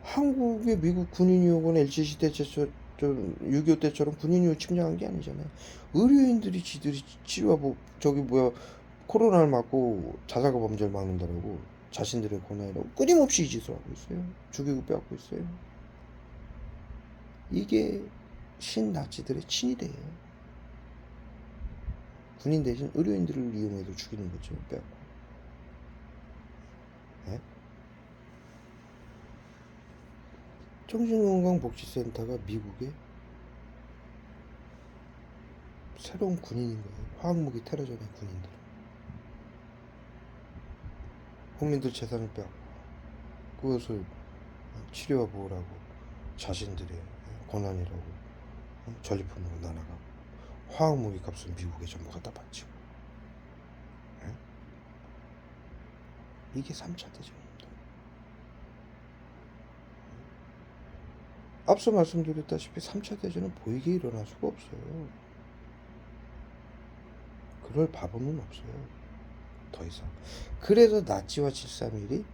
한국의 미국 군인이 오거나 LG시대 6.25 때처럼 군인이 침략한 게 아니잖아요. 의료인들이 지들이 치료하고 코로나를 막고 자살과 범죄를 막는다라고 자신들의 권한이라고 끊임없이 이 짓을 하고 있어요. 죽이고 빼앗고 있어요. 이게 신나치들의 친위대예요. 군인 대신 의료인들을 이용해서 죽이는 거죠. 빼앗고. 네? 정신건강복지센터가 미국의 새로운 군인인 거예요. 화학무기 테러전의 군인들. 국민들 재산을 빼앗고 그것을 치료와 보호라고 자신들의 권한이라고 전리품으로 나눠가고 화학무기 값은 미국에 전부 갖다 바치고. 이게 3차 대전입니다. 앞서 말씀드렸다시피 3차 대전은 보이게 일어날 수가 없어요. 그럴 바보는 없어요. 더 이상. 그래서 나치와 731이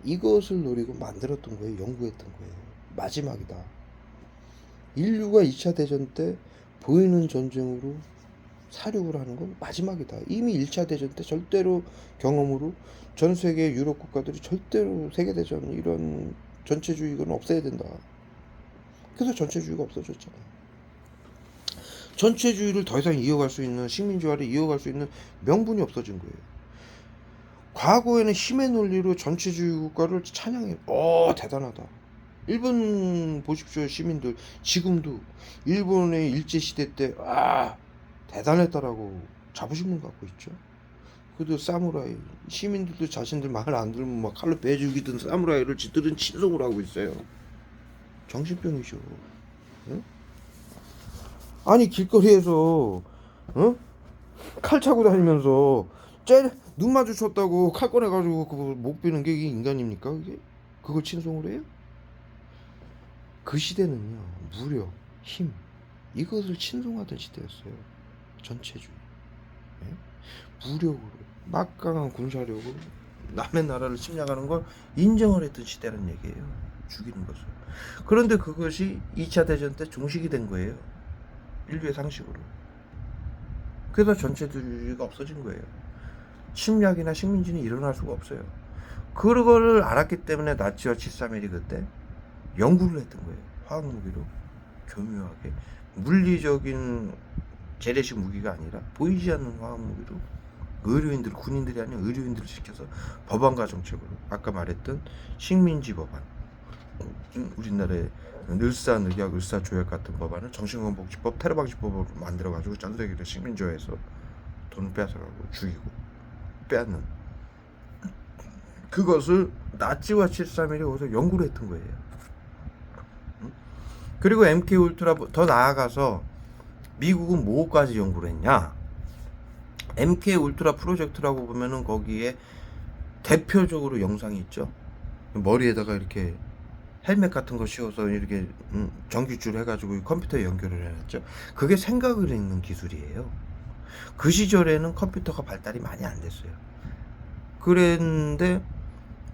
이것을 노리고 만들었던 거예요. 연구했던 거예요. 마지막이다. 인류가 2차 대전 때 보이는 전쟁으로 사륙을 하는 건 마지막이다. 이미 1차 대전 때 절대로 경험으로 전 세계 유럽 국가들이 절대로 세계대전 이런 전체주의는 없애야 된다. 그래서 전체주의가 없어졌잖아요. 전체주의를 더 이상 이어갈 수 있는, 식민지화를 이어갈 수 있는 명분이 없어진 거예요. 과거에는 힘의 논리로 전체주의 국가를 찬양해. 대단하다. 일본 보십시오. 시민들 지금도 일본의 일제시대 때 대단했다라고 자부심을 갖고 있죠. 그래도 사무라이, 시민들도 자신들 말 안 들으면 막 칼로 베 죽이던 사무라이를 지들은 친송을 하고 있어요. 정신병이죠. 응? 아니 길거리에서 칼 차고 다니면서 눈 마주쳤다고 칼 꺼내가지고 그거 못 비는 게 이게 인간입니까? 이게 그걸 친송을 해요? 그 시대는요, 무력, 힘 이것을 친송하던 시대였어요. 전체주의. 무력으로 막강한 군사력으로 남의 나라를 침략하는 걸 인정을 했던 시대라는 얘기예요. 죽이는 것을. 그런데 그것이 2차 대전 때 종식이 된 거예요. 인류의 상식으로. 그래서 전체주의가 없어진 거예요. 침략이나 식민지는 일어날 수가 없어요. 그거를 알았기 때문에 나치와 731이 그때 연구를 했던 거예요. 화학무기로 교묘하게 물리적인 재래식 무기가 아니라 보이지 않는 화학무기로 의료인들, 군인들이 아닌 의료인들을 시켜서 법안과 정책으로 아까 말했던 식민지 법안, 우리나라의 을사늑약, 을사조약 같은 법안을 정신건강복지법, 테러방지법으로 만들어가지고 전 세계를 식민지화해서 돈을 뺏어가고 죽이고 빼앗는 그것을 나치와 731이 거기서 연구를 했던 거예요. 그리고 MK 울트라 더 나아가서 미국은 뭐까지 연구를 했냐? MK 울트라 프로젝트라고 보면은 거기에 대표적으로 영상이 있죠. 머리에다가 이렇게 헬멧 같은 거 씌워서 이렇게 전기줄 해가지고 컴퓨터에 연결을 해놨죠. 그게 생각을 읽는 기술이에요. 그 시절에는 컴퓨터가 발달이 많이 안 됐어요. 그랬는데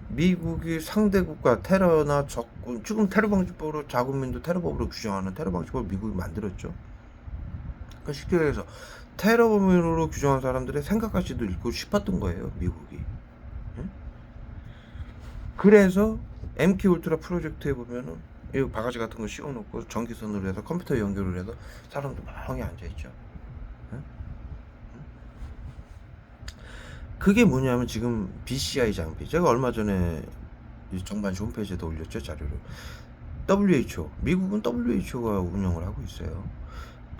미국이 상대 국가 테러나 적군, 지금 테러방지법으로 자국민도 테러법으로 규정하는 테러방지법을 미국이 만들었죠. 그러니까 쉽게 얘기해서 테러범으로 규정한 사람들의 생각까지도 읽고 싶었던 거예요, 미국이. 그래서 MK 울트라 프로젝트에 보면은 이 바가지 같은 거 씌워놓고 전기선으로 해서 컴퓨터 연결을 해서 사람들 멍하게 앉아있죠. 그게 뭐냐면 지금 BCI 장비, 제가 얼마 전에 정반시 홈페이지에도 올렸죠, 자료를. WHO, 미국은 WHO가 운영을 하고 있어요.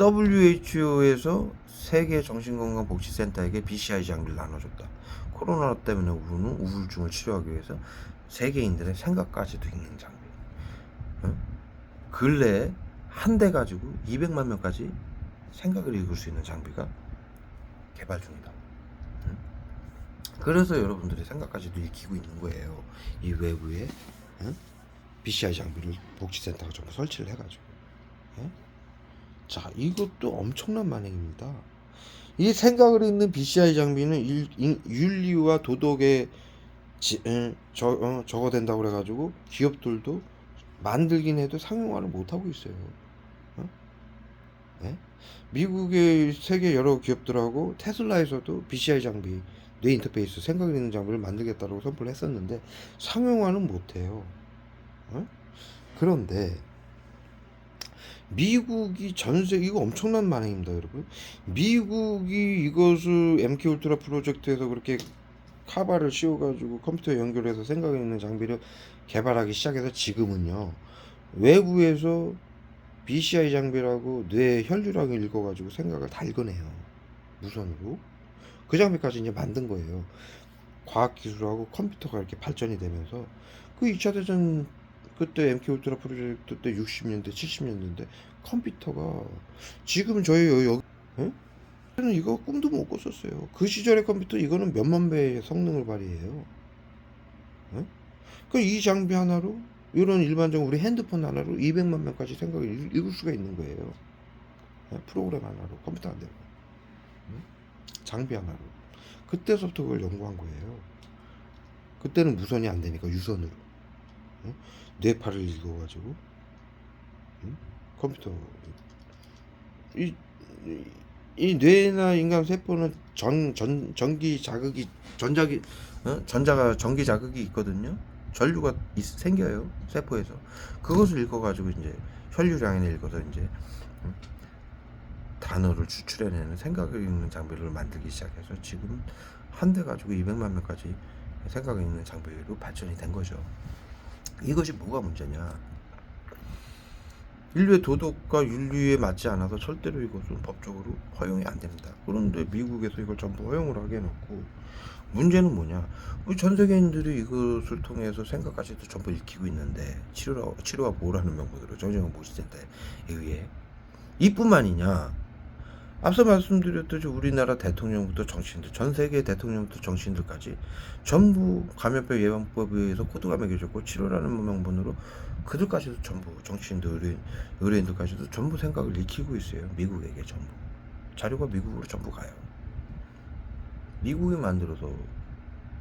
WHO에서 세계 정신건강복지센터에게 BCI 장비를 나눠줬다. 코로나 때문에 우는 우울증을 치료하기 위해서 세계인들의 생각까지도 읽는 장비. 근래에 한 대 가지고 200만 명까지 생각을 읽을 수 있는 장비가 개발 중이다. 그래서 여러분들의 생각까지도 읽히고 있는 거예요. 이 외부에 BCI 장비를 복지센터가 전부 설치를 해가지고. 자, 이것도 엄청난 만행입니다. 이 생각을 읽는 BCI 장비는 윤리와 도덕에 적어된다고 그래가지고 기업들도 만들긴 해도 상용화를 못하고 있어요. 미국의 세계 여러 기업들하고 테슬라에서도 BCI 장비, 뇌 인터페이스, 생각 읽는 장비를 만들겠다고 선포를 했었는데 상용화는 못해요. 그런데 미국이 전세계, 이거 엄청난 만행입니다, 여러분. 미국이 이것을 MK 울트라 프로젝트에서 그렇게 카바를 씌워가지고 컴퓨터 연결해서 생각 있는 장비를 개발하기 시작해서 지금은요, 외부에서 BCI 장비라고 뇌 혈류량을 읽어가지고 생각을 다 읽어내요. 무선으로. 그 장비까지 이제 만든 거예요. 과학기술하고 컴퓨터가 이렇게 발전이 되면서 그 2차 대전 그때 MK 울트라 프로젝트 때 60년대 70년대인데 컴퓨터가 지금 저희 여기 저는 이거 꿈도 못 꿨었어요. 그 시절의 컴퓨터 이거는 몇만 배의 성능을 발휘해요. 그 이 장비 하나로 이런 일반적인 우리 핸드폰 하나로 200만 명까지 생각을 읽을 수가 있는 거예요. 프로그램 하나로, 컴퓨터 안 되고 장비 하나로. 그때서부터 그걸 연구한 거예요. 그때는 무선이 안 되니까 유선으로. 응? 뇌파를 읽어가지고, 응? 컴퓨터. 이, 이, 이 뇌나 인간 세포는 전기 자극이, 전자가 전기 자극이 있거든요. 전류가 생겨요, 세포에서. 그것을 읽어가지고 이제 혈류량을 읽어서 이제, 응? 단어를 추출해내는 생각 읽는 장비를 만들기 시작해서 지금 한 대 가지고 200만 명까지 생각 읽는 장비로 발전이 된 거죠. 이것이 뭐가 문제냐? 인류의 도덕과 윤리에 맞지 않아서 절대로 이것은 법적으로 허용이 안 됩니다. 그런데 미국에서 이걸 전부 허용을 하게 해놓고, 문제는 뭐냐? 우리 전 세계인들이 이것을 통해서 생각까지도 전부 읽히고 있는데, 치료와 보호라는 명분으로 정신건강 복지센터에 의해 이뿐만이냐? 앞서 말씀드렸듯이 우리나라 대통령부터 정치인들, 전 세계 대통령부터 정치인들까지 전부 감염병 예방법에 의해서 코드가 매겨졌고, 치료라는 명분으로 그들까지도 전부 정치인들, 의료인들까지도 전부 생각을 익히고 있어요. 미국에게 전부. 자료가 미국으로 전부 가요. 미국이 만들어서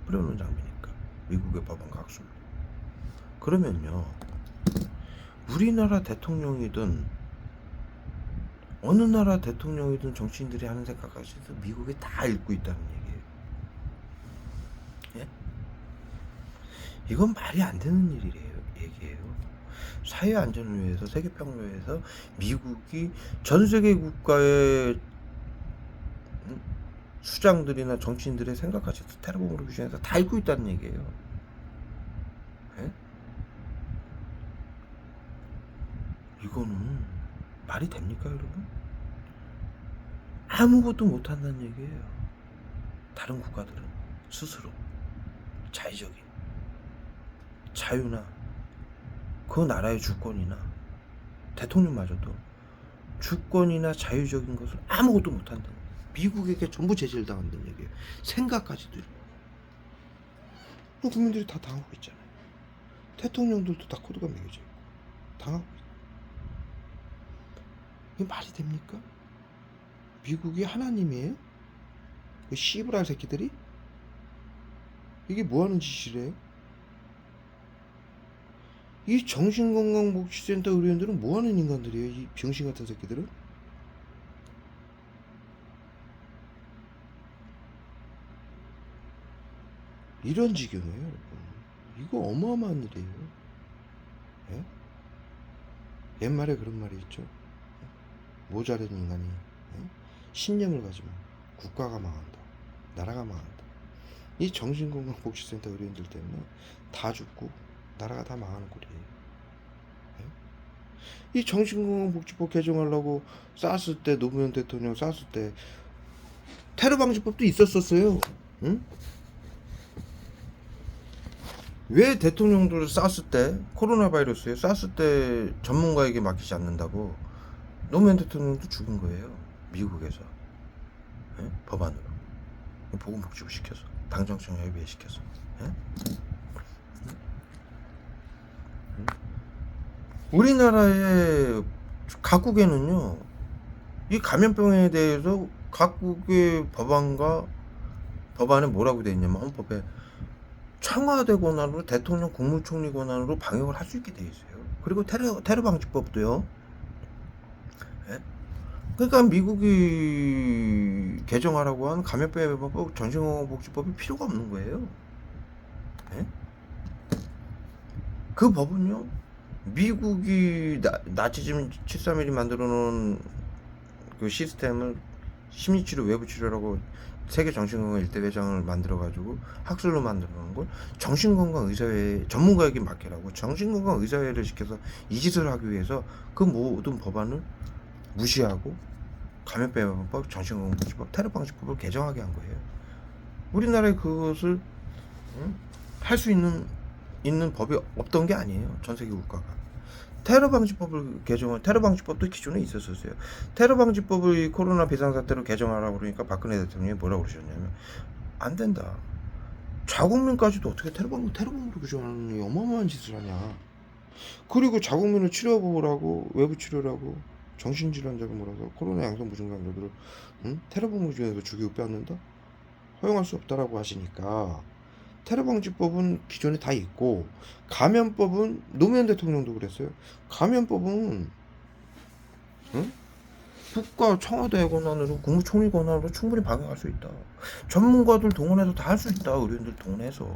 뿌려놓은 장비니까. 미국의 법안과 학술로. 그러면요, 우리나라 대통령이든 어느 나라 대통령이든 정치인들이 하는 생각까지도 미국에 다 읽고 있다는 얘기예요. 예? 이건 말이 안 되는 얘기예요. 사회 안전을 위해서, 세계 평화를 위해서 미국이 전 세계 국가의 수장들이나 정치인들의 생각까지도 테러범으로 규정해서 다 읽고 있다는 얘기예요. 예? 이거는 말이 됩니까, 여러분? 아무것도 못한다는 얘기예요. 다른 국가들은 스스로 자의적인 자유나 그 나라의 주권이나 대통령마저도 주권이나 자유적인 것을 아무것도 못한다는 거예요. 미국에게 전부 제재를 당한다는 얘기예요. 생각까지도. 국민들이 다 당하고 있잖아요. 대통령들도 다 코드가 매겨져 있고 당하고 있어요. 이게 말이 됩니까? 미국이 하나님이에요? 그 씨브랄 새끼들이? 이게 뭐하는 짓이래요? 이 정신건강복지센터 의료인들은 뭐하는 인간들이에요? 이 병신 같은 새끼들은? 이런 지경이에요, 여러분. 이거 어마어마한 일이에요. 예? 옛말에 그런 말이 있죠. 모자란 인간이, 예? 신념을 가지면 국가가 망한다, 나라가 망한다. 이 정신건강복지센터 의료인들 때문에 다 죽고 나라가 다 망하는 꼴이에요. 예? 이 정신건강복지법 개정하려고 쌌을 때, 노무현 대통령 쌌을 때 테러방지법도 있었었어요. 응? 왜 대통령들을 쌌을 때, 코로나 바이러스에 쌌을 때 전문가에게 맡기지 않는다고 노무현 대통령도 죽은 거예요. 미국에서. 예? 법안으로. 보건복지부 시켜서. 당정청 협의회 시켜서. 예? 우리나라의 각국에는요, 이 감염병에 대해서 각국의 법안에 뭐라고 되어 있냐면, 헌법에 청와대 권한으로, 대통령 국무총리 권한으로 방역을 할 수 있게 되어 있어요. 그리고 테러 방지법도요. 예? 그러니까 미국이 개정하라고 한 감염병 예방법, 정신건강복지법이 필요가 없는 거예요. 예? 그 법은요, 미국이 나치즘 731이 만들어 놓은 그 시스템을 심리치료, 외부치료라고 세계 정신건강 일대회장을 만들어가지고 학술로 만들어 놓은 걸 정신건강 의사회 전문가에게 맡기라고 정신건강 의사회를 시켜서 이 짓을 하기 위해서 그 모든 법안을 무시하고 감염병 예방법, 정신건강복지법, 테러방지법을 개정하게 한 거예요. 우리나라에 그것을 할 수 있는 법이 없던 게 아니에요. 전 세계 국가가. 테러방지법을 개정한, 테러방지법도 기존에 있었어요. 테러방지법을 코로나 비상사태로 개정하라고 그러니까 박근혜 대통령이 뭐라고 그러셨냐면, 안 된다. 자국민까지도 어떻게 테러범으로 규정하는 어마어마한 짓을 하냐. 그리고 자국민을 치료보호라고, 외부 치료라고, 정신질환자가 몰아서 코로나 양성 무증상자들을 테러범으로 규정해서 죽이고 빼앗는다? 허용할 수 없다라고 하시니까 테러 방지법은 기존에 다 있고, 감염법은 노무현 대통령도 그랬어요. 감염법은 응? 국가 청와대 권한으로, 국무총리 권한으로 충분히 방역할 수 있다. 전문가들 동원해서 다 할 수 있다. 의료인들 동원해서.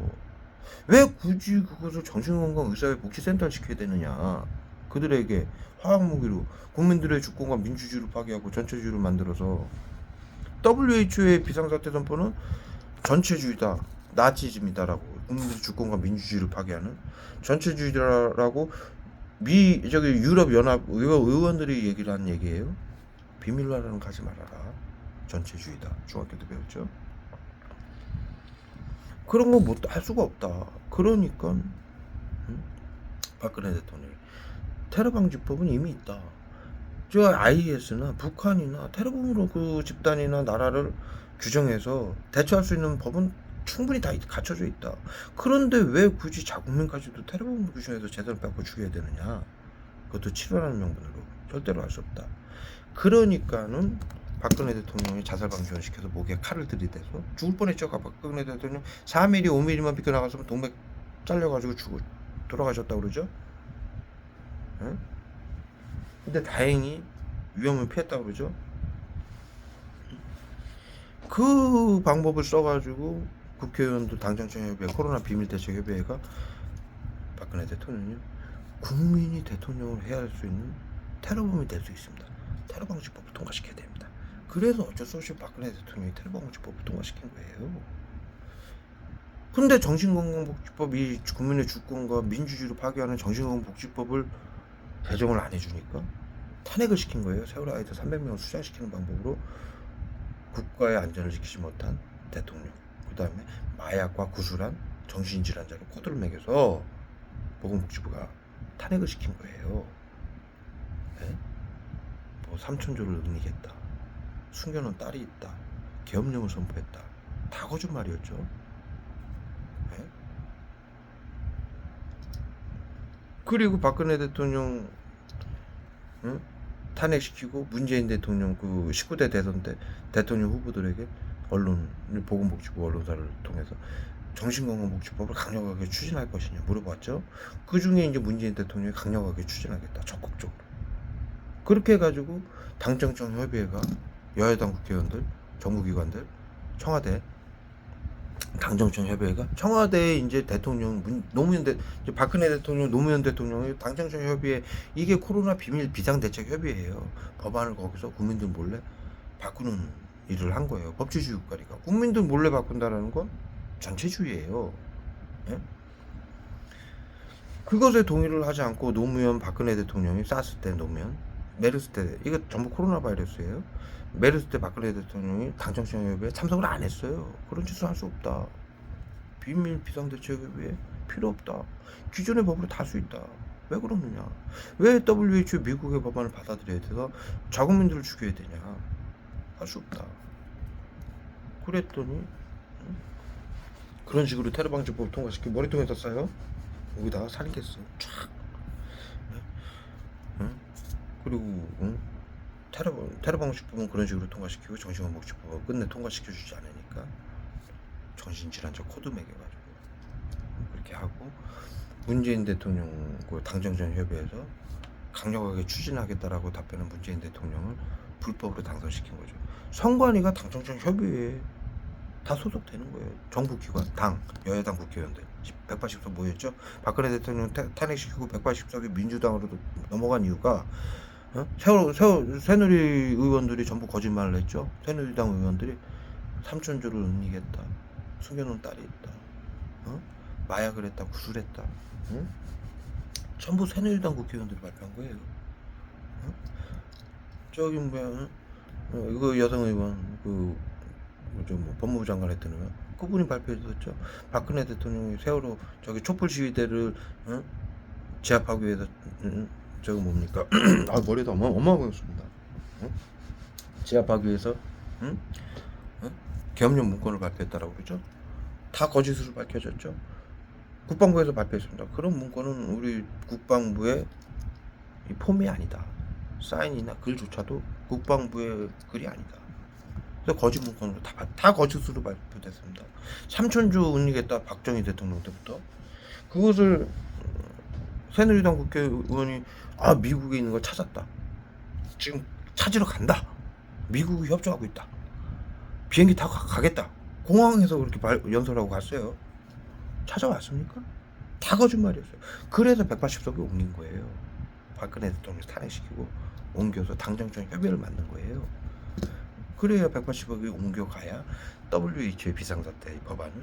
왜 굳이 그것을 정신건강의사회복지센터를 시켜야 되느냐. 그들에게 화학무기로 국민들의 주권과 민주주의를 파괴하고 전체주의를 만들어서. WHO의 비상사태 선포는 전체주의다, 나치즘이다라고, 국민들의 주권과 민주주의를 파괴하는 전체주의다라고 유럽 연합 의원들이 얘기를 한 얘기예요. 비밀로 하라는 가지 말아라. 전체주의다. 중학교 때 배웠죠. 그런 거 못 할 수가 없다. 그러니까 박근혜 대통령이 테러 방지법은 이미 있다. 저 IS나 북한이나 테러범으로 그 집단이나 나라를 규정해서 대처할 수 있는 법은 충분히 다 갖춰져 있다. 그런데 왜 굳이 자국민까지도 테러범으로 규정해서 재산을 뺏고 죽여야 되느냐? 그것도 치료라는 명분으로. 절대로 할 수 없다. 그러니까는 박근혜 대통령이 자살방지원 시켜서 목에 칼을 들이대서 죽을 뻔했죠. 박근혜 대통령 4mm, 5mm만 비껴나갔으면 동맥 잘려가지고 돌아가셨다고 그러죠. 응? 근데 다행히 위험을 피했다고 그러죠. 그 방법을 써가지고 국회의원들 당정청협의회, 코로나 비밀대책협의회가 박근혜 대통령이 국민이 대통령을 해야 할 수 있는 테러범이 될 수 있습니다. 테러방지법을 통과시켜야 됩니다. 그래서 어쩔 수 없이 박근혜 대통령이 테러방지법을 통과시킨 거예요. 근데 정신건강복지법이 국민의 주권과 민주주의를 파괴하는 정신건강복지법을 개정을 안 해주니까 탄핵을 시킨 거예요. 세월호 아이들 300명을 수장시키는 방법으로. 국가의 안전을 지키지 못한 대통령, 그 다음에 마약과 구술한 정신질환자로 코드를 매겨서 보건복지부가 탄핵을 시킨 거예요. 네? 뭐 3천조를 은닉했다, 숨겨놓은 딸이 있다, 계엄령을 선포했다. 다 거짓말이었죠. 네? 그리고 박근혜 대통령 탄핵시키고 문재인 대통령 그 19대 대선 때 대통령 후보들에게 보건복지부 언론사를 통해서 정신건강복지법을 강력하게 추진할 것이냐 물어봤죠. 그 중에 이제 문재인 대통령이 강력하게 추진하겠다, 적극적으로. 그렇게 해가지고 당정청 협의회가 여야당 국회의원들, 정부기관들, 청와대 당정청 협의회가 청와대에 이제 대통령 이제 박근혜 대통령, 노무현 대통령의 당정청 협의회, 이게 코로나 비밀 비상대책 협의회예요. 법안을 거기서 국민들 몰래 바꾸는 일을 한 거예요. 법치주의 국가니까 국민들 몰래 바꾼다라는 건 전체주의예요. 예? 그것에 동의를 하지 않고 노무현, 박근혜 대통령이 사스 때 노무현, 메르스 때, 이거 전부 코로나 바이러스예요. 메르스 때 박근혜 대통령이 당정청 협의회에 참석을 안 했어요. 그런 짓을 할 수 없다. 비밀 비상대책협의회 필요 없다. 기존의 법으로 다 할 수 있다. 왜 그러느냐? 왜 WHO 미국의 법안을 받아들여야 돼서 자국민들을 죽여야 되냐? 할 수 없다. 그랬더니 그런 식으로 테러방지법 통과시키고 머리통에다 싸요. 여기다가 살인했어. 촥. 그리고 테러방지법은 그런 식으로 통과시키고 정신건강복지법은 끝내 통과시켜주지 않으니까 정신질환자 코드 매겨가지고 그렇게 하고, 문재인 대통령 그 당정청 협의회에서 강력하게 추진하겠다라고 답변한 문재인 대통령을 불법으로 당선시킨 거죠. 선관위가 당정청 협의회에 다 소속되는 거예요. 정부기관, 당, 여야당 국회의원들 180석 모였죠. 박근혜 대통령 탄핵시키고 180석이 민주당으로 넘어간 이유가 새누리 의원들이 전부 거짓말을 했죠. 새누리당 의원들이 3천조를 은닉했다, 숨겨놓은 딸이 있다, 마약을 했다, 구술했다, 전부 새누리당 국회의원들이 발표한 거예요. 저기 뭐야, 이거 여성 의원 법무부 장관 했던 의원, 그분이 발표했었죠. 박근혜 대통령이 세월호 저기 촛불 시위대를 제압하기 위해서 저거 뭡니까? 아, 머리도 어마어마했습니다. 제압하기 위해서 계엄령 문건을 발표했다라고 그러죠. 다 거짓으로 밝혀졌죠. 국방부에서 발표했습니다. 그런 문건은 우리 국방부의 이 폼이 아니다. 사인이나 글조차도 국방부의 글이 아니다. 그래서 거짓 문건으로 다 거짓으로 발표됐습니다. 삼천조 운이겠다 박정희 대통령 때부터. 그것을 새누리당 국회의원이 미국에 있는 걸 찾았다. 지금 찾으러 간다. 미국이 협조하고 있다. 비행기 타고 가겠다. 공항에서 그렇게 연설하고 갔어요. 찾아왔습니까? 다 거짓말이었어요. 그래서 180석이 옮긴 거예요. 박근혜 대통령 탄핵시키고 옮겨서 당정청 협의를 만든 거예요. 그래야 180석이 옮겨가야 WHO의 비상사태 법안을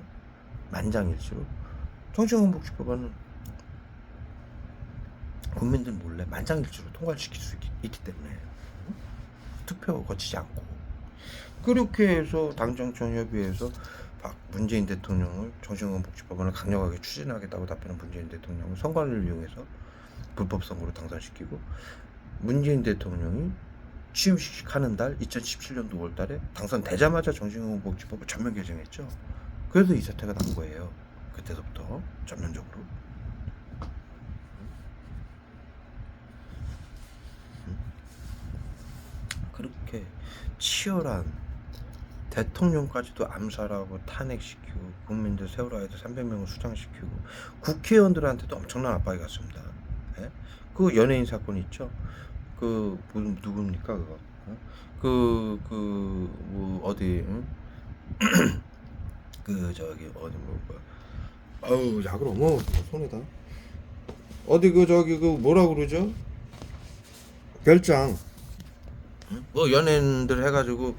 만장일치로, 정신건복지법안은 국민들 몰래 만장일치로 통과를 시킬 수 있기 때문에 투표 거치지 않고, 그렇게 해서 당정청 협의에서 문재인 대통령을 정신건복지법안을 강력하게 추진하겠다고 답변한 문재인 대통령을 선관위를 이용해서 불법 선거로 당선시키고, 문재인 대통령이 취임식 하는 달 2017년도 5월달에 당선되자마자 정신건복지법을 전면 개정했죠. 그래서 이 사태가 난 거예요. 그때부터 전면적으로. 그렇게 치열한, 대통령까지도 암살하고 탄핵시키고 국민들 세월호에도 300명을 수장시키고 국회의원들한테도 엄청난 압박이 갔습니다. 예? 그 연예인 사건 있죠. 그 누굽니까 그거? 뭐 어디 그 저기 어디 아우 약을 어머 손에다 어디 그 저기 그 뭐라 그러죠? 별장 뭐 연예인들 해가지고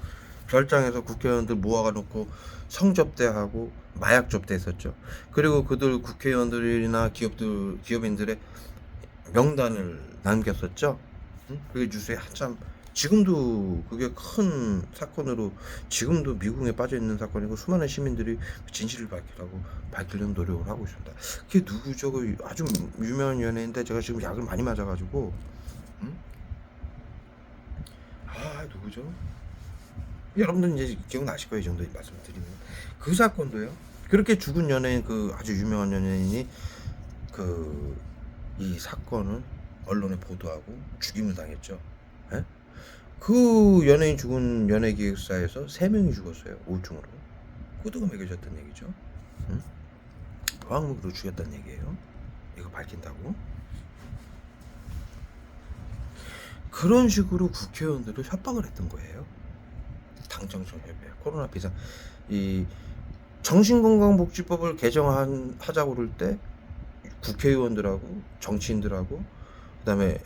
별장에서 국회의원들 모아가 놓고 성접대하고 마약 접대했었죠. 그리고 그들 국회의원들이나 기업인들의 명단을 남겼었죠. 그게 뉴스에 한참, 지금도 그게 큰 사건으로 지금도 미궁에 빠져 있는 사건이고 수많은 시민들이 진실을 밝히려는 노력을 하고 있습니다. 그게 누구죠? 그 아주 유명한 연예인인데 제가 지금 약을 많이 맞아가지고 누구죠? 여러분들 이제 기억나실 거예요. 이 정도 말씀을 드리면. 그 사건도요. 그렇게 죽은 연예인, 그 아주 유명한 연예인이 이 사건을 언론에 보도하고 죽임을 당했죠. 에? 그 연예인 죽은 연예기획사에서 3명이 죽었어요. 우울증으로. 코드가 매겨졌다는 얘기죠. 응? 화학무기로 죽였다는 얘기예요. 이거 밝힌다고. 그런 식으로 국회의원들을 협박을 했던 거예요. 당정청 협의, 코로나 비상, 이 정신건강복지법을 개정하자고 그럴 때 국회의원들하고 정치인들하고 그다음에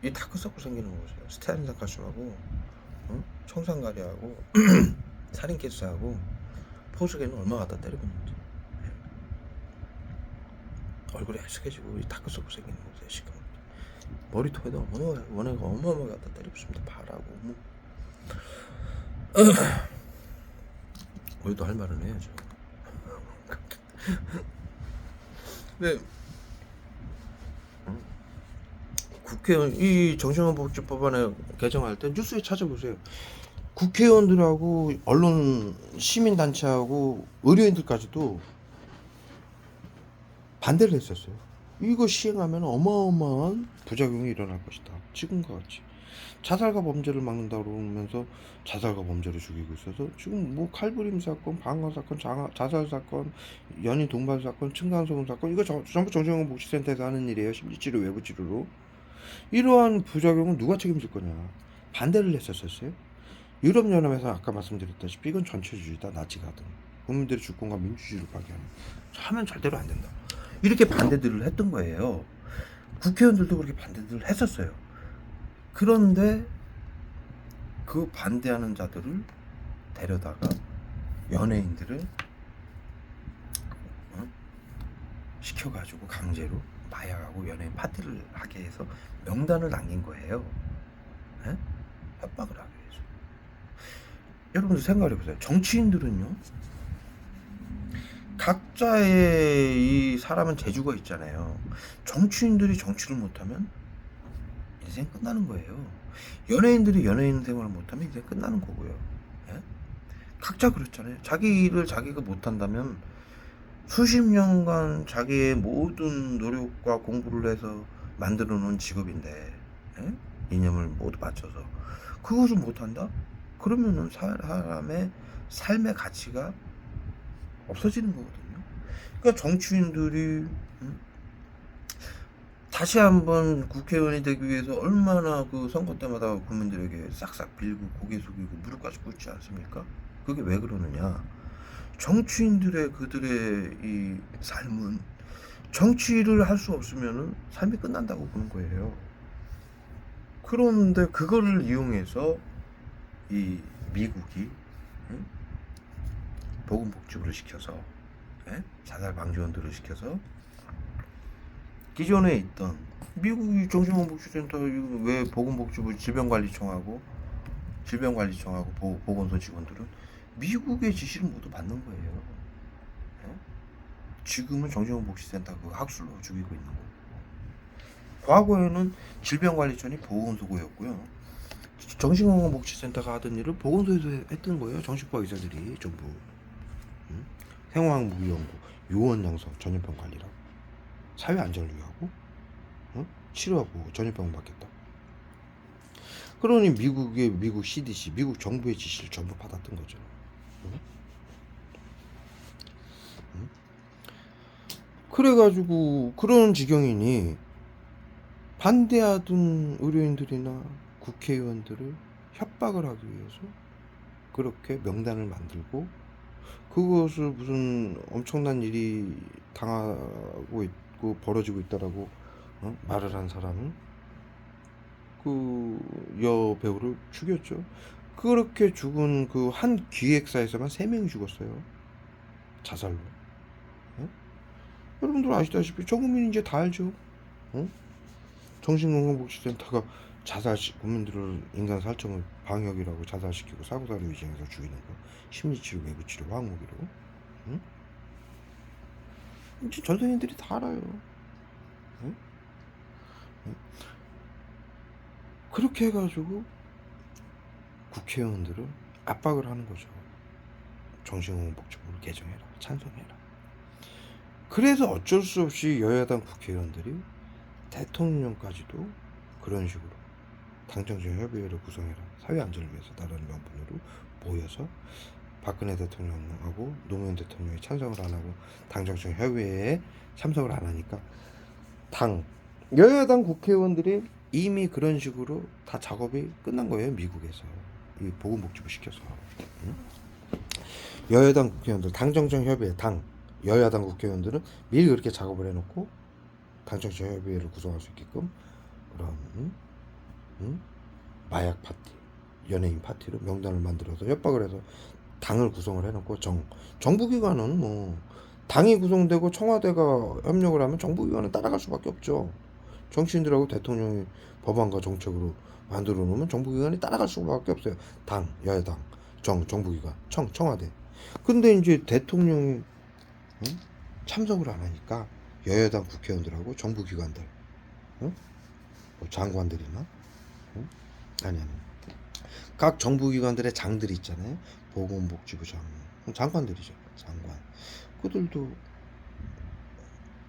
이 다크서클 생기는 거 보세요. 스테아린산칼슘하고 청산가리하고 살인캐스하고 포스게는 얼마 갖다 때려봤는지. 얼굴이 해석해지고 이 다크서클 생기는 거 보세요. 시커멓게 머리통에다 원해가 어마어마하게 갖다 때려봤습니다. 파라고 뭐. 우리도 할 말은 해야죠. 네. 국회의원 이 정신건복지법안에 개정할 때 뉴스에 찾아보세요. 국회의원들하고 언론 시민단체하고 의료인들까지도 반대를 했었어요. 이거 시행하면 어마어마한 부작용이 일어날 것이다. 지금과 같이 자살과 범죄를 막는다고 그러면서 자살과 범죄를 죽이고 있어서 지금 뭐 칼부림 사건, 방화 사건, 자살 사건, 연인 동반 사건, 층간소음 사건, 이거 전부 정신건복지센터에서 하는 일이에요. 심리치료, 외부치료로. 이러한 부작용은 누가 책임질 거냐. 반대를 했었어요. 유럽연합에서 아까 말씀드렸다시피 이건 전체주의다. 나치가든 국민들의 주권과 민주주의를 파괴하는, 하면 절대로 안 된다. 이렇게 반대들을 했던 거예요. 국회의원들도 그렇게 반대들을 했었어요. 그런데 그 반대하는 자들을 데려다가 연예인들을 시켜가지고 강제로 마약하고 연예인 파티를 하게 해서 명단을 남긴 거예요. 에? 협박을 하기 위해서. 여러분들 생각해보세요. 정치인들은요, 각자의 이 사람은 재주가 있잖아요. 정치인들이 정치를 못하면 인생 끝나는 거예요. 연예인들이 연예인 생활을 못하면 인생 끝나는 거고요. 예? 각자 그렇잖아요. 자기 일을 자기가 못한다면 수십 년간 자기의 모든 노력과 공부를 해서 만들어 놓은 직업인데, 예? 이념을 모두 바쳐서 그것을 못한다? 그러면은 사람의 삶의 가치가 없어지는 거거든요. 그러니까 정치인들이 다시 한번 국회의원이 되기 위해서 얼마나 그 선거 때마다 국민들에게 싹싹 빌고 고개 숙이고 무릎까지 꿇지 않습니까? 그게 왜 그러느냐? 정치인들의 그들의 이 삶은 정치를 할 수 없으면은 삶이 끝난다고 보는 거예요. 그런데 그거를 이용해서 이 미국이 보건복지부를 시켜서 자살 방지원들을 시켜서 기존에 있던 미국이 정신건복지센터 왜 보건복지부 질병관리청하고 보건소 직원들은 미국의 지시를 모두 받는 거예요. 지금은 정신건복지센터 그 학술로 죽이고 있는 거고, 과거에는 질병관리청이 보건소고였고요. 정신건강복지센터가 하던 일을 보건소에서 했던 거예요. 정신과 의사들이 전부. 생화학무기연구, 요원양성, 전염병 관리라고, 사회안전을 위하고, 치료하고 전염병 막겠다. 그러니 미국 CDC, 미국 정부의 지시를 전부 받았던 거죠. 그래가지고 그런 지경이니 반대하던 의료인들이나 국회의원들을 협박을 하기 위해서 그렇게 명단을 만들고, 그것을 무슨 엄청난 일이 당하고 있고 벌어지고 있다라고 말을 한 사람은 그 여배우를 죽였죠. 그렇게 죽은 그 한 기획사에서만 3명이 죽었어요. 자살로. 여러분들 아시다시피 전 국민이 이제 다 알죠. 정신건강복지센터가 국민들을 인간 살점을 방역이라고 자살시키고 사고사를 위장해서 죽이는 거, 심리치료, 외부치료, 화학무기로. 이제 전생인들이 다 알아요. 그렇게 해가지고 국회의원들을 압박을 하는 거죠. 정신건강복지부를 개정해라, 찬성해라. 그래서 어쩔 수 없이 여야당 국회의원들이 대통령까지도 그런 식으로 당정청 협의회를 구성해라, 사회안전을 위해서 라는 명분으로 모여서 박근혜 대통령하고 노무현 대통령이 찬성을 안 하고 당정청 협의회에 참석을 안 하니까 여야당 국회의원들이 이미 그런 식으로 다 작업이 끝난 거예요. 미국에서 이 보건복지부 시켜서. 여야당 국회의원들, 당정청 협의회 여야당 국회의원들은 미리 그렇게 작업을 해놓고 당정청 협의회를 구성할 수 있게끔 그런 마약 파티, 연예인 파티로 명단을 만들어서 협박을 해서 당을 구성을 해놓고, 정부기관은 뭐 당이 구성되고 청와대가 협력을 하면 정부기관은 따라갈 수밖에 없죠. 정치인들하고 대통령이 법안과 정책으로 만들어 놓으면 정부기관이 따라갈 수밖에 없어요. 여야당, 정부기관, 청와대. 근데 이제 대통령이 참석을 안 하니까 여야당 국회의원들하고 정부기관들, 뭐 장관들이나 아니 각 정부기관들의 장들이 있잖아요. 보건복지부 장관들이죠. 장관. 그들도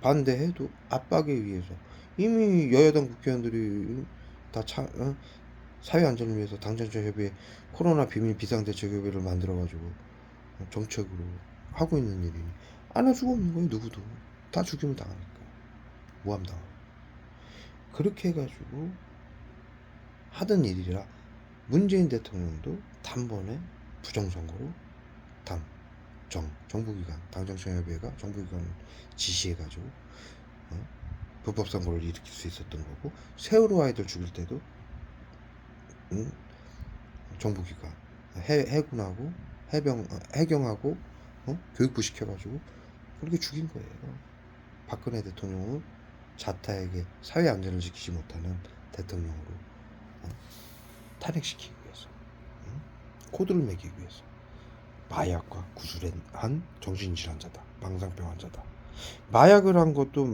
반대해도 압박에 의해서 이미 여야당 국회의원들이 다 사회안전을 위해서 당정청 협의회, 코로나 비밀 비상대책협의회를 만들어가지고 정책으로 하고 있는 일이니 안 할 수가 없는 거예요. 누구도 다 죽이면 당하니까, 모함당하고. 그렇게 해가지고 하던 일이라 문재인 대통령도 단번에 부정선거로 정부기관, 당정청협의회가 정부기관을 지시해가지고 불법선거를 일으킬 수 있었던 거고, 세월호 아이들 죽일 때도 정부기관, 해군하고 해경하고 교육부 시켜가지고 그렇게 죽인 거예요. 박근혜 대통령은 자타에게 사회안전을 지키지 못하는 대통령으로 탄핵시키기 위해서, 코드를 매기기 위해서. 마약과 구술에 한 정신질환자다, 망상병 환자다. 마약을 한 것도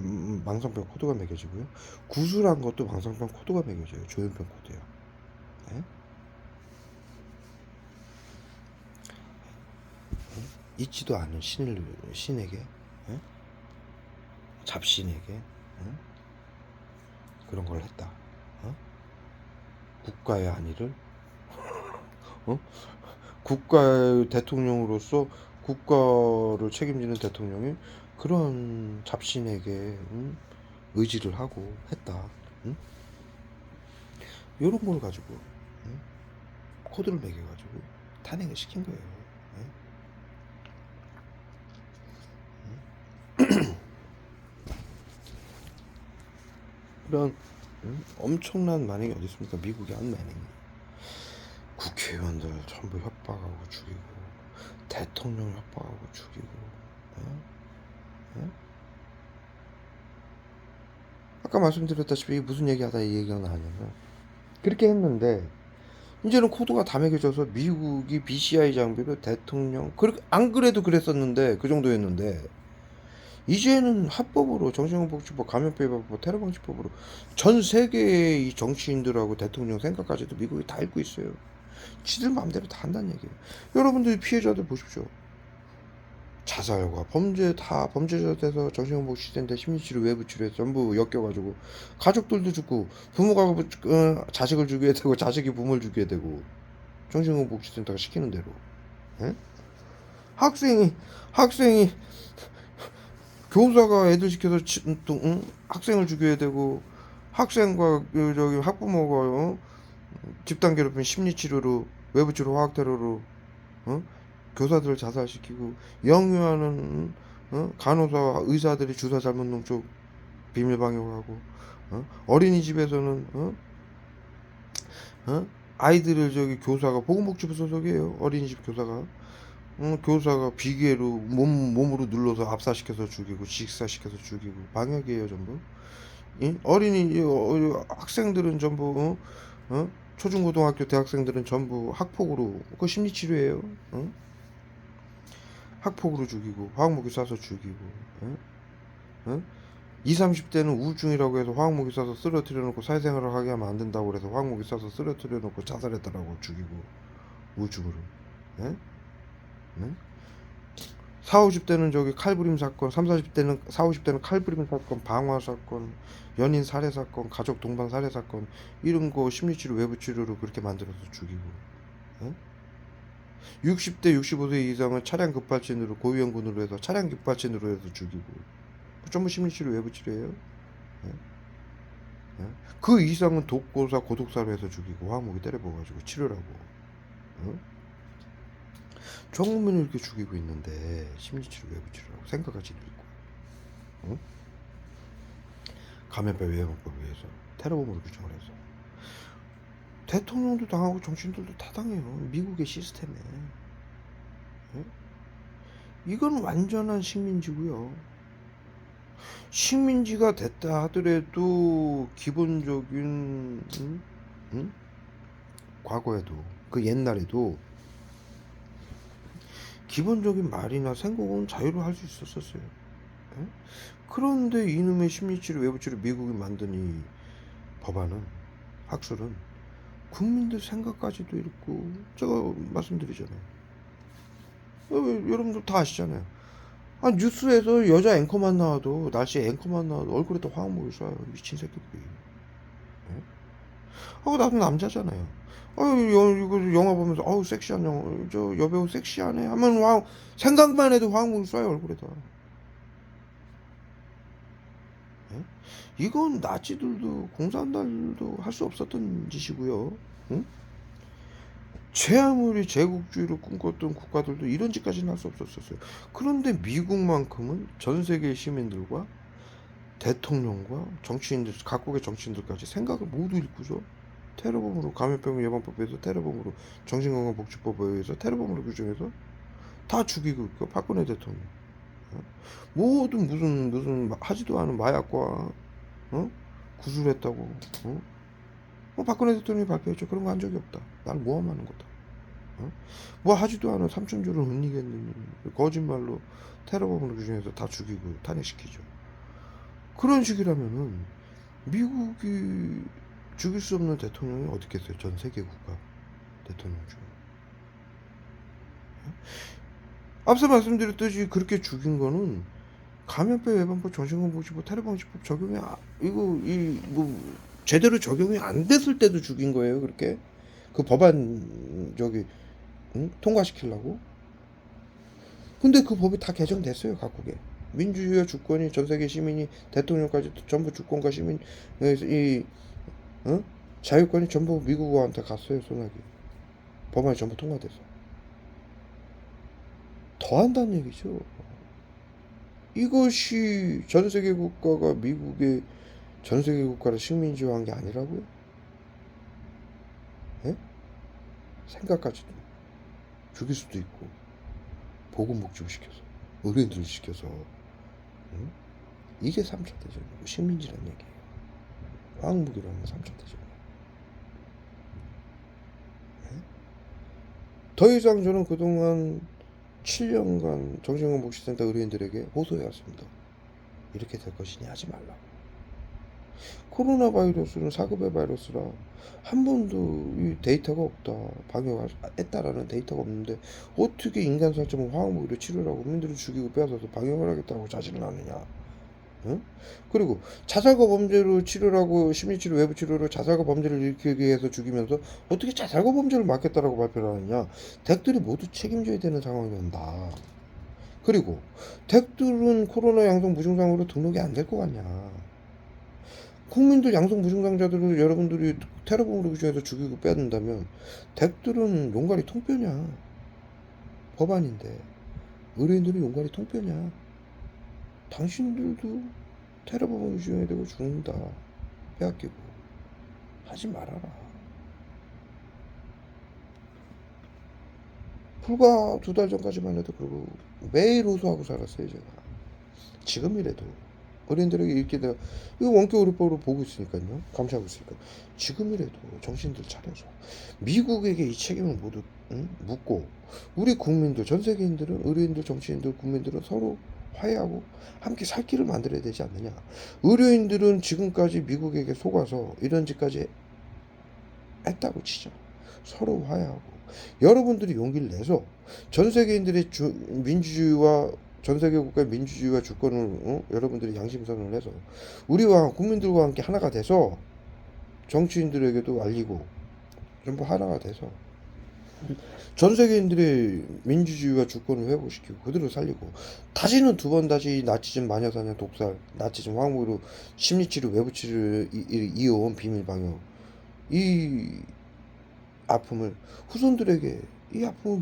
망상병 코드가 매겨지고요, 구술한 것도 망상병 코드가 매겨져요. 조현병 코드요. 네? 있지도 않은 신에게, 잡신에게 그런 걸 했다. 국가의 안위를 어? 국가의 대통령으로서 국가를 책임지는 대통령이 그런 잡신에게 의지를 하고 했다. 응? 이런 걸 가지고 응? 코드를 매겨가지고 탄핵을 시킨 거예요. 응? 그런 엄청난 만행이 어디 있습니까? 미국이 한 만행이. 국회의원들 전부 협박하고 죽이고 대통령 협박하고 죽이고 어? 아까 말씀드렸다시피 무슨 얘기하다 이 얘기가 나왔냐면 그렇게 했는데 이제는 코드가 다 매겨져서 미국이 BCI 장비로 대통령 안 그래도 그랬었는데 그 정도였는데 이제는 합법으로 정신건복지법, 감염병 예방법, 테러방지법으로 전 세계의 이 정치인들하고 대통령 생각까지도 미국이 다 읽고 있어요. 지들 마음대로 다 한다는 얘기예요. 여러분들 피해자들 보십시오. 자살과 범죄 다 범죄자 돼서 정신건복 시대인데 심리치료 외부치료에 전부 엮여가지고 가족들도 죽고 부모가 자식을 죽여야 되고 자식이 부모를 죽여야 되고 정신건복지센터가 시키는 대로 에? 학생이 교사가 애들 시켜서 학생을 죽여야 되고 학생과 저기 학부모가 집단 괴롭힘 심리치료로 외부치료 화학테러로 어? 교사들을 자살시키고 영유아는 간호사 의사들이 주사 잘못 놓은 쪽 비밀 방역하고 어린이집에서는 아이들을 저기 교사가 보건복지부 소속이에요. 어린이집 교사가 교사가 비계로 몸으로 눌러서 압사시켜서 죽이고 직사시켜서 죽이고 방역이에요 전부. 어린이 학생들은 전부 초중고등학교 대학생들은 전부 학폭으로 그 심리치료예요. 학폭으로 죽이고 화학무기 쏴서 죽이고 20, 30대는 우울증이라고 해서 화학무기 쏴서 쓰러뜨려 놓고 사회생활을 하게 하면 안 된다고 그래서 화학무기 쏴서 쓰러뜨려 놓고 자살했다라고 죽이고 우울증으로. 예? 네? 4, 50대는 저기 칼부림 사건, 3, 40대는 4, 50대는 칼부림 사건, 방화 사건, 연인 살해 사건, 가족 동반 살해 사건 이런 거 심리치료 외부치료로 그렇게 만들어서 죽이고. 예? 60대 65세 이상은 차량 급발진으로 고위험군으로 해서 차량 급발진으로 해서 죽이고 전부 심리치료 외부치료예요. 예? 예? 그 이상은 독고사 고독사로 해서 죽이고 화학무기 때려부어가지고 치료라고. 전 국민을 이렇게 죽이고 있는데 심리치료 외부치료라고 생각하지도 않고 감염병 예방법에 의해서 테러범으로 규정을 해서 대통령도 당하고 정치인들도 다 당해요. 미국의 시스템에. 이건 완전한 식민지고요. 식민지가 됐다 하더라도 기본적인 과거에도 그 옛날에도 기본적인 말이나 생각은 자유로 할 수 있었어요. 그런데 이놈의 심리치료 외부치료 미국이 만든 이 법안은 학술은 국민들 생각까지도 읽고 제가 말씀드리잖아요. 여러분들 다 아시잖아요. 뉴스에서 여자 앵커만 나와도 날씨에 앵커만 나와도 얼굴에 다 화학물을 쏴요. 미친 새끼들이. 나도 남자잖아요. 이거 영화 보면서 섹시한 영화 저 여배우 섹시하네 하면 생각만 해도 화학물을 쏴요 얼굴에다. 이건 나치들도 공산당들도 할 수 없었던 짓이고요. 제 아무리 제국주의를 꿈꿨던 국가들도 이런 짓까지는 할 수 없었어요. 그런데 미국만큼은 전 세계 시민들과 대통령과 정치인들, 각국의 정치인들까지 생각을 모두 읽고서 테러범으로 감염병 예방법에 의해서 테러범으로 정신건강복지법에 의해서 테러범으로 규정해서 다 죽이고 있고 박근혜 대통령 모든 무슨 하지도 않은 마약과 구술했다고 박근혜 대통령이 발표했죠. 그런 거 한 적이 없다. 날 모함하는 거다. 뭐 하지도 않은 삼천조를 은닉했느니 거짓말로 테러범으로 규정해서 다 죽이고 탄핵시키죠. 그런 식이라면은 미국이 죽일 수 없는 대통령이 어디 있겠어요? 전 세계 국가 대통령 중에. 앞서 말씀드렸듯이 그렇게 죽인 거는 감염병 예방법, 정신건강복지법, 테러방지법 적용이 제대로 적용이 안 됐을 때도 죽인 거예요. 그렇게 그 법안 통과시키려고. 근데 그 법이 다 개정됐어요, 각국에. 민주주의와 주권이 전 세계 시민이 대통령까지 전부 주권과 시민 이 어? 자유권이 전부 미국한테 갔어요, 소나기. 법안이 전부 통과돼서. 더 한다는 얘기죠. 이것이 전 세계 국가가 미국의 전 세계 국가를 식민지화한 게 아니라고요? 예? 생각까지도 죽일 수도 있고 보건 복지를 시켜서 의료인들을 시켜서 응? 이게 3차 대전이고 식민지란 얘기예요. 화학무기라는 3차 대전이에요. 예? 더 이상 저는 그동안 7년간 정신건복지센터 의료인들에게 호소해왔습니다. 이렇게 될 것이니 하지 말라고. 코로나 바이러스는 4급의 바이러스라 한 번도 이 데이터가 없다. 방역했다라는 데이터가 없는데 어떻게 인간 살점은 화학무기로 치료를 하고 국민들을 죽이고 빼앗아서 방역을 하겠다고 자신을 하느냐. 응? 그리고 자살과 범죄로 치료를 하고 심리치료 외부치료로 자살과 범죄를 일으키기 위해서 죽이면서 어떻게 자살과 범죄를 막겠다라고 발표를 하느냐. 덱들이 모두 책임져야 되는 상황이 온다. 그리고 덱들은 코로나 양성 무증상으로 등록이 안 될 것 같냐. 국민들 양성 무증상자들을 여러분들이 테러범으로 규정해서 죽이고 빼앗는다면 덱들은 용가리 통뼈냐. 법안인데 의료인들은 용가리 통뼈냐. 당신들도 테러범으로 규정해야 되고 죽는다. 빼앗기고. 하지 말아라. 불과 2달 전까지만 해도 그러고 매일 호소하고 살았어요, 제가. 지금이라도 어린이들에게 이렇게 내가 이거 원격 의료법으로 보고 있으니까요, 감시하고 있으니까 지금이라도 정신들 차려서 미국에게 이 책임을 모두 묻고 우리 국민들, 전 세계인들은 의료인들, 정치인들, 국민들은 서로 화해하고 함께 살 길을 만들어야 되지 않느냐. 의료인들은 지금까지 미국에게 속아서 이런 짓까지 했다고 치죠. 서로 화해하고 여러분들이 용기를 내서 전 세계인들의 민주주의와 전 세계 국가의 민주주의와 주권을 여러분들이 양심선언을 해서 우리와 국민들과 함께 하나가 돼서 정치인들에게도 알리고 전부 하나가 돼서 전 세계인들의 민주주의와 주권을 회복시키고 그대로 살리고 다시는 2번 다시 나치즘 마녀사냥 독살 나치즘 황무로 심리치료 외부치료를 이어온 비밀방역 이 아픔을 후손들에게 이 아픔을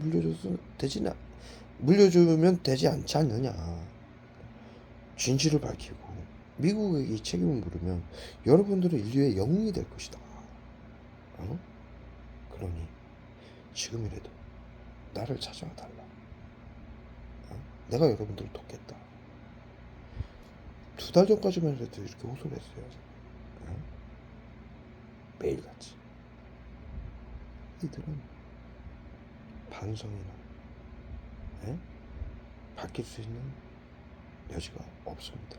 물려주면 되지 않지 않느냐. 진실을 밝히고 미국에게 이 책임을 물으면 여러분들은 인류의 영웅이 될 것이다. 그러니 지금이라도 나를 찾아와 달라. 내가 여러분들을 돕겠다. 2달 전까지만 해도 이렇게 호소를 했어요. 매일같이. 이들은 반성이나 바뀔 수 있는 여지가 없습니다.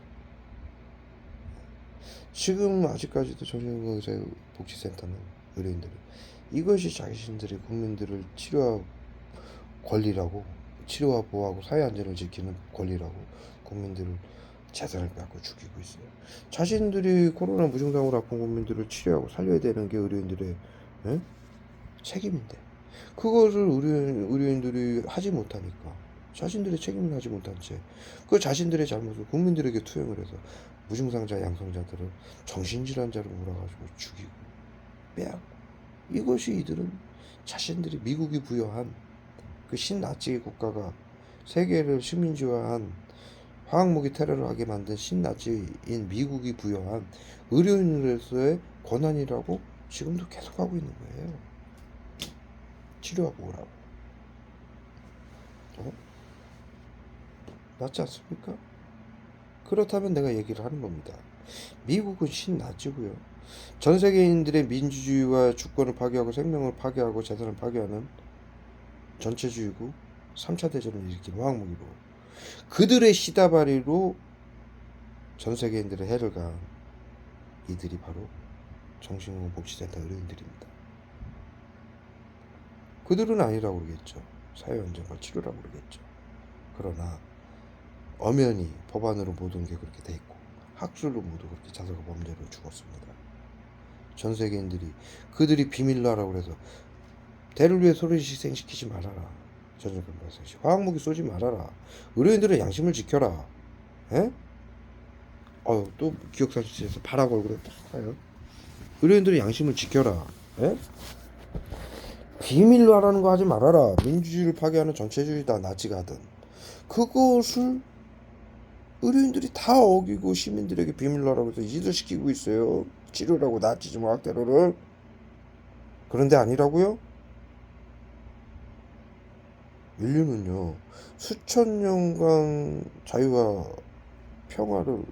지금 아직까지도 정신건강의사복지센터는 의료인들은 이것이 자신들의 국민들을 치료와 권리라고 치료와 보호하고 사회안전을 지키는 권리라고 국민들을 재산을 빼앗고 죽이고 있어요. 자신들이 코로나 무증상으로 아픈 국민들을 치료하고 살려야 되는 게 의료인들의 책임인데 그것을 의료인들이 하지 못하니까 자신들의 책임을 하지 못한 채 그 자신들의 잘못을 국민들에게 투영을 해서 무증상자 양성자들을 정신질환자로 몰아가지고 죽이고 빼앗고 이것이 이들은 자신들이 미국이 부여한 그 신나치 국가가 세계를 식민지화한 화학무기 테러를 하게 만든 신나치인 미국이 부여한 의료인으로서의 권한이라고 지금도 계속하고 있는 거예요. 치료하고 오라고. 맞지 않습니까? 그렇다면 내가 얘기를 하는 겁니다. 미국은 신나치고요. 전 세계인들의 민주주의와 주권을 파괴하고 생명을 파괴하고 재산을 파괴하는 전체주의고 3차 대전을 일으킨 화학무기로 그들의 시다바리로 전 세계인들의 해를 가한 이들이 바로 정신건강복지센터 의료인들입니다. 그들은 아니라고 그러겠죠. 사회안전과 치료라고 그러겠죠. 그러나 엄연히 법안으로 모든 게 그렇게 돼 있고 학술로 모두 그렇게 자살과 범죄로 죽었습니다. 전 세계인들이 그들이 비밀로 하라고 해서 대를 위해 소를 희생시키지 말아라. 전쟁병 발생 시 화학무기 쏘지 말아라. 의료인들의 양심을 지켜라. 에? 또 기억상실에서 파락 얼굴에 딱 하요. 의료인들의 양심을 지켜라. 에? 비밀로 하라는 거 하지 말아라. 민주주의를 파괴하는 전체주의다. 나치가 하든. 그것을 의료인들이 다 어기고 시민들에게 비밀로 하라고 해서 이질시키고 있어요. 치료라고 나치즘 학대로를. 그런데 아니라고요? 인류는요, 수천 년간 자유와 평화를,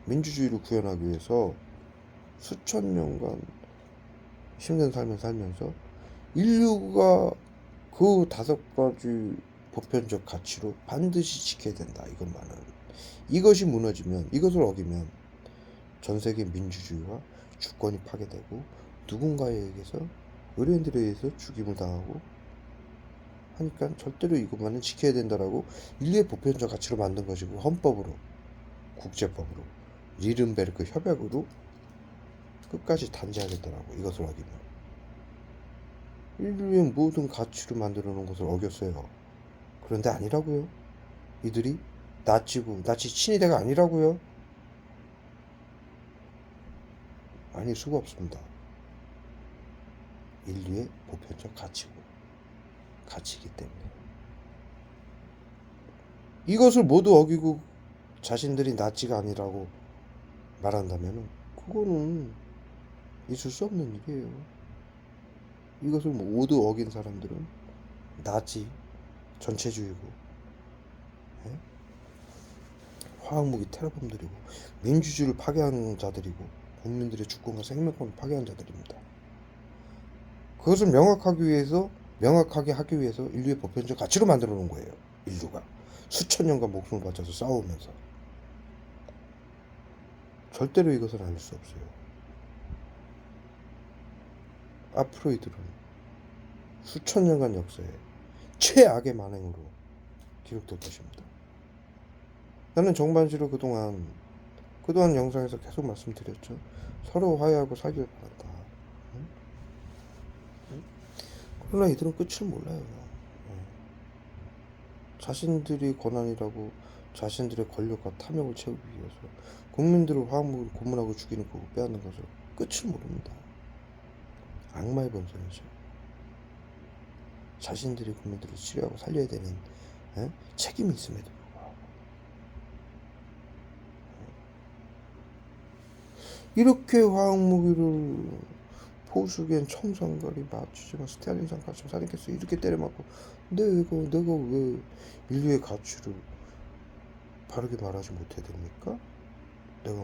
민주주의를 구현하기 위해서 수천 년간 힘든 삶을 살면서 인류가 그 5가지 보편적 가치로 반드시 지켜야 된다. 이것만은. 이것이 무너지면, 이것을 어기면 전 세계 민주주의와 주권이 파괴되고 누군가에 의해서, 의료인들에 의해서 죽임을 당하고 하니까 절대로 이것만은 지켜야 된다라고 인류의 보편적 가치로 만든 것이고, 헌법으로, 국제법으로, 니른베르크 협약으로 끝까지 단죄하겠다라고. 이것을 어기면 인류의 모든 가치로 만들어 놓은 것을 어겼어요. 그런데 아니라고요. 이들이 나치고 나치 친위대가 아니라고요. 아닐 수가 없습니다. 인류의 보편적 가치이기 때문에. 이것을 모두 어기고 자신들이 나치가 아니라고 말한다면 그거는 있을 수 없는 일이에요. 이것을 모두 어긴 사람들은 나치, 전체주의고, 예? 화학무기 테러범들이고, 민주주의를 파괴하는 자들이고, 국민들의 주권과 생명권을 파괴한 자들입니다. 그것을 명확하게 하기 위해서 인류의 보편적 가치로 만들어 놓은 거예요. 인류가 수천 년간 목숨을 바쳐서 싸우면서. 절대로 이것을 아닐 수 없어요. 앞으로 이들은 수천 년간 역사에 최악의 만행으로 기록될 것입니다. 나는 정반시로 그동안 영상에서 계속 말씀드렸죠. 서로 화해하고 살길 바란다. 응? 응? 그러나 이들은 끝을 몰라요. 자신들이 권한이라고 자신들의 권력과 탐욕을 채우기 위해서 국민들을 화학무기로 고문하고 죽이는 거고 빼앗는 것을 끝을 모릅니다. 악마의 본성이죠. 자신들이 국민들을 치료하고 살려야 되는 책임이 있음에도 불구하고 이렇게 화학무기를 포수기엔 청산가리 맞추지만 스탈린상 같이 살인했어. 이렇게 때려맞고 내가 왜 인류의 가치를 바르게 말하지 못해야 됩니까? 내가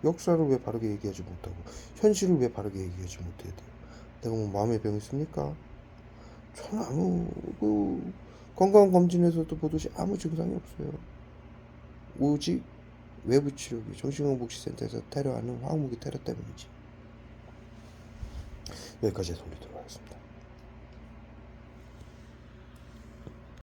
역사를 왜 바르게 얘기하지 못하고 현실을 왜 바르게 얘기하지 못해야 돼요? 내가 마음의 병이 있습니까? 저는 건강검진에서도 보듯이 아무 증상이 없어요. 오직 외부 치료기 정신건강복지센터에서 테러하는 화학무기 테러 때문이지. 여기까지 해서 올리도록 하겠습니다.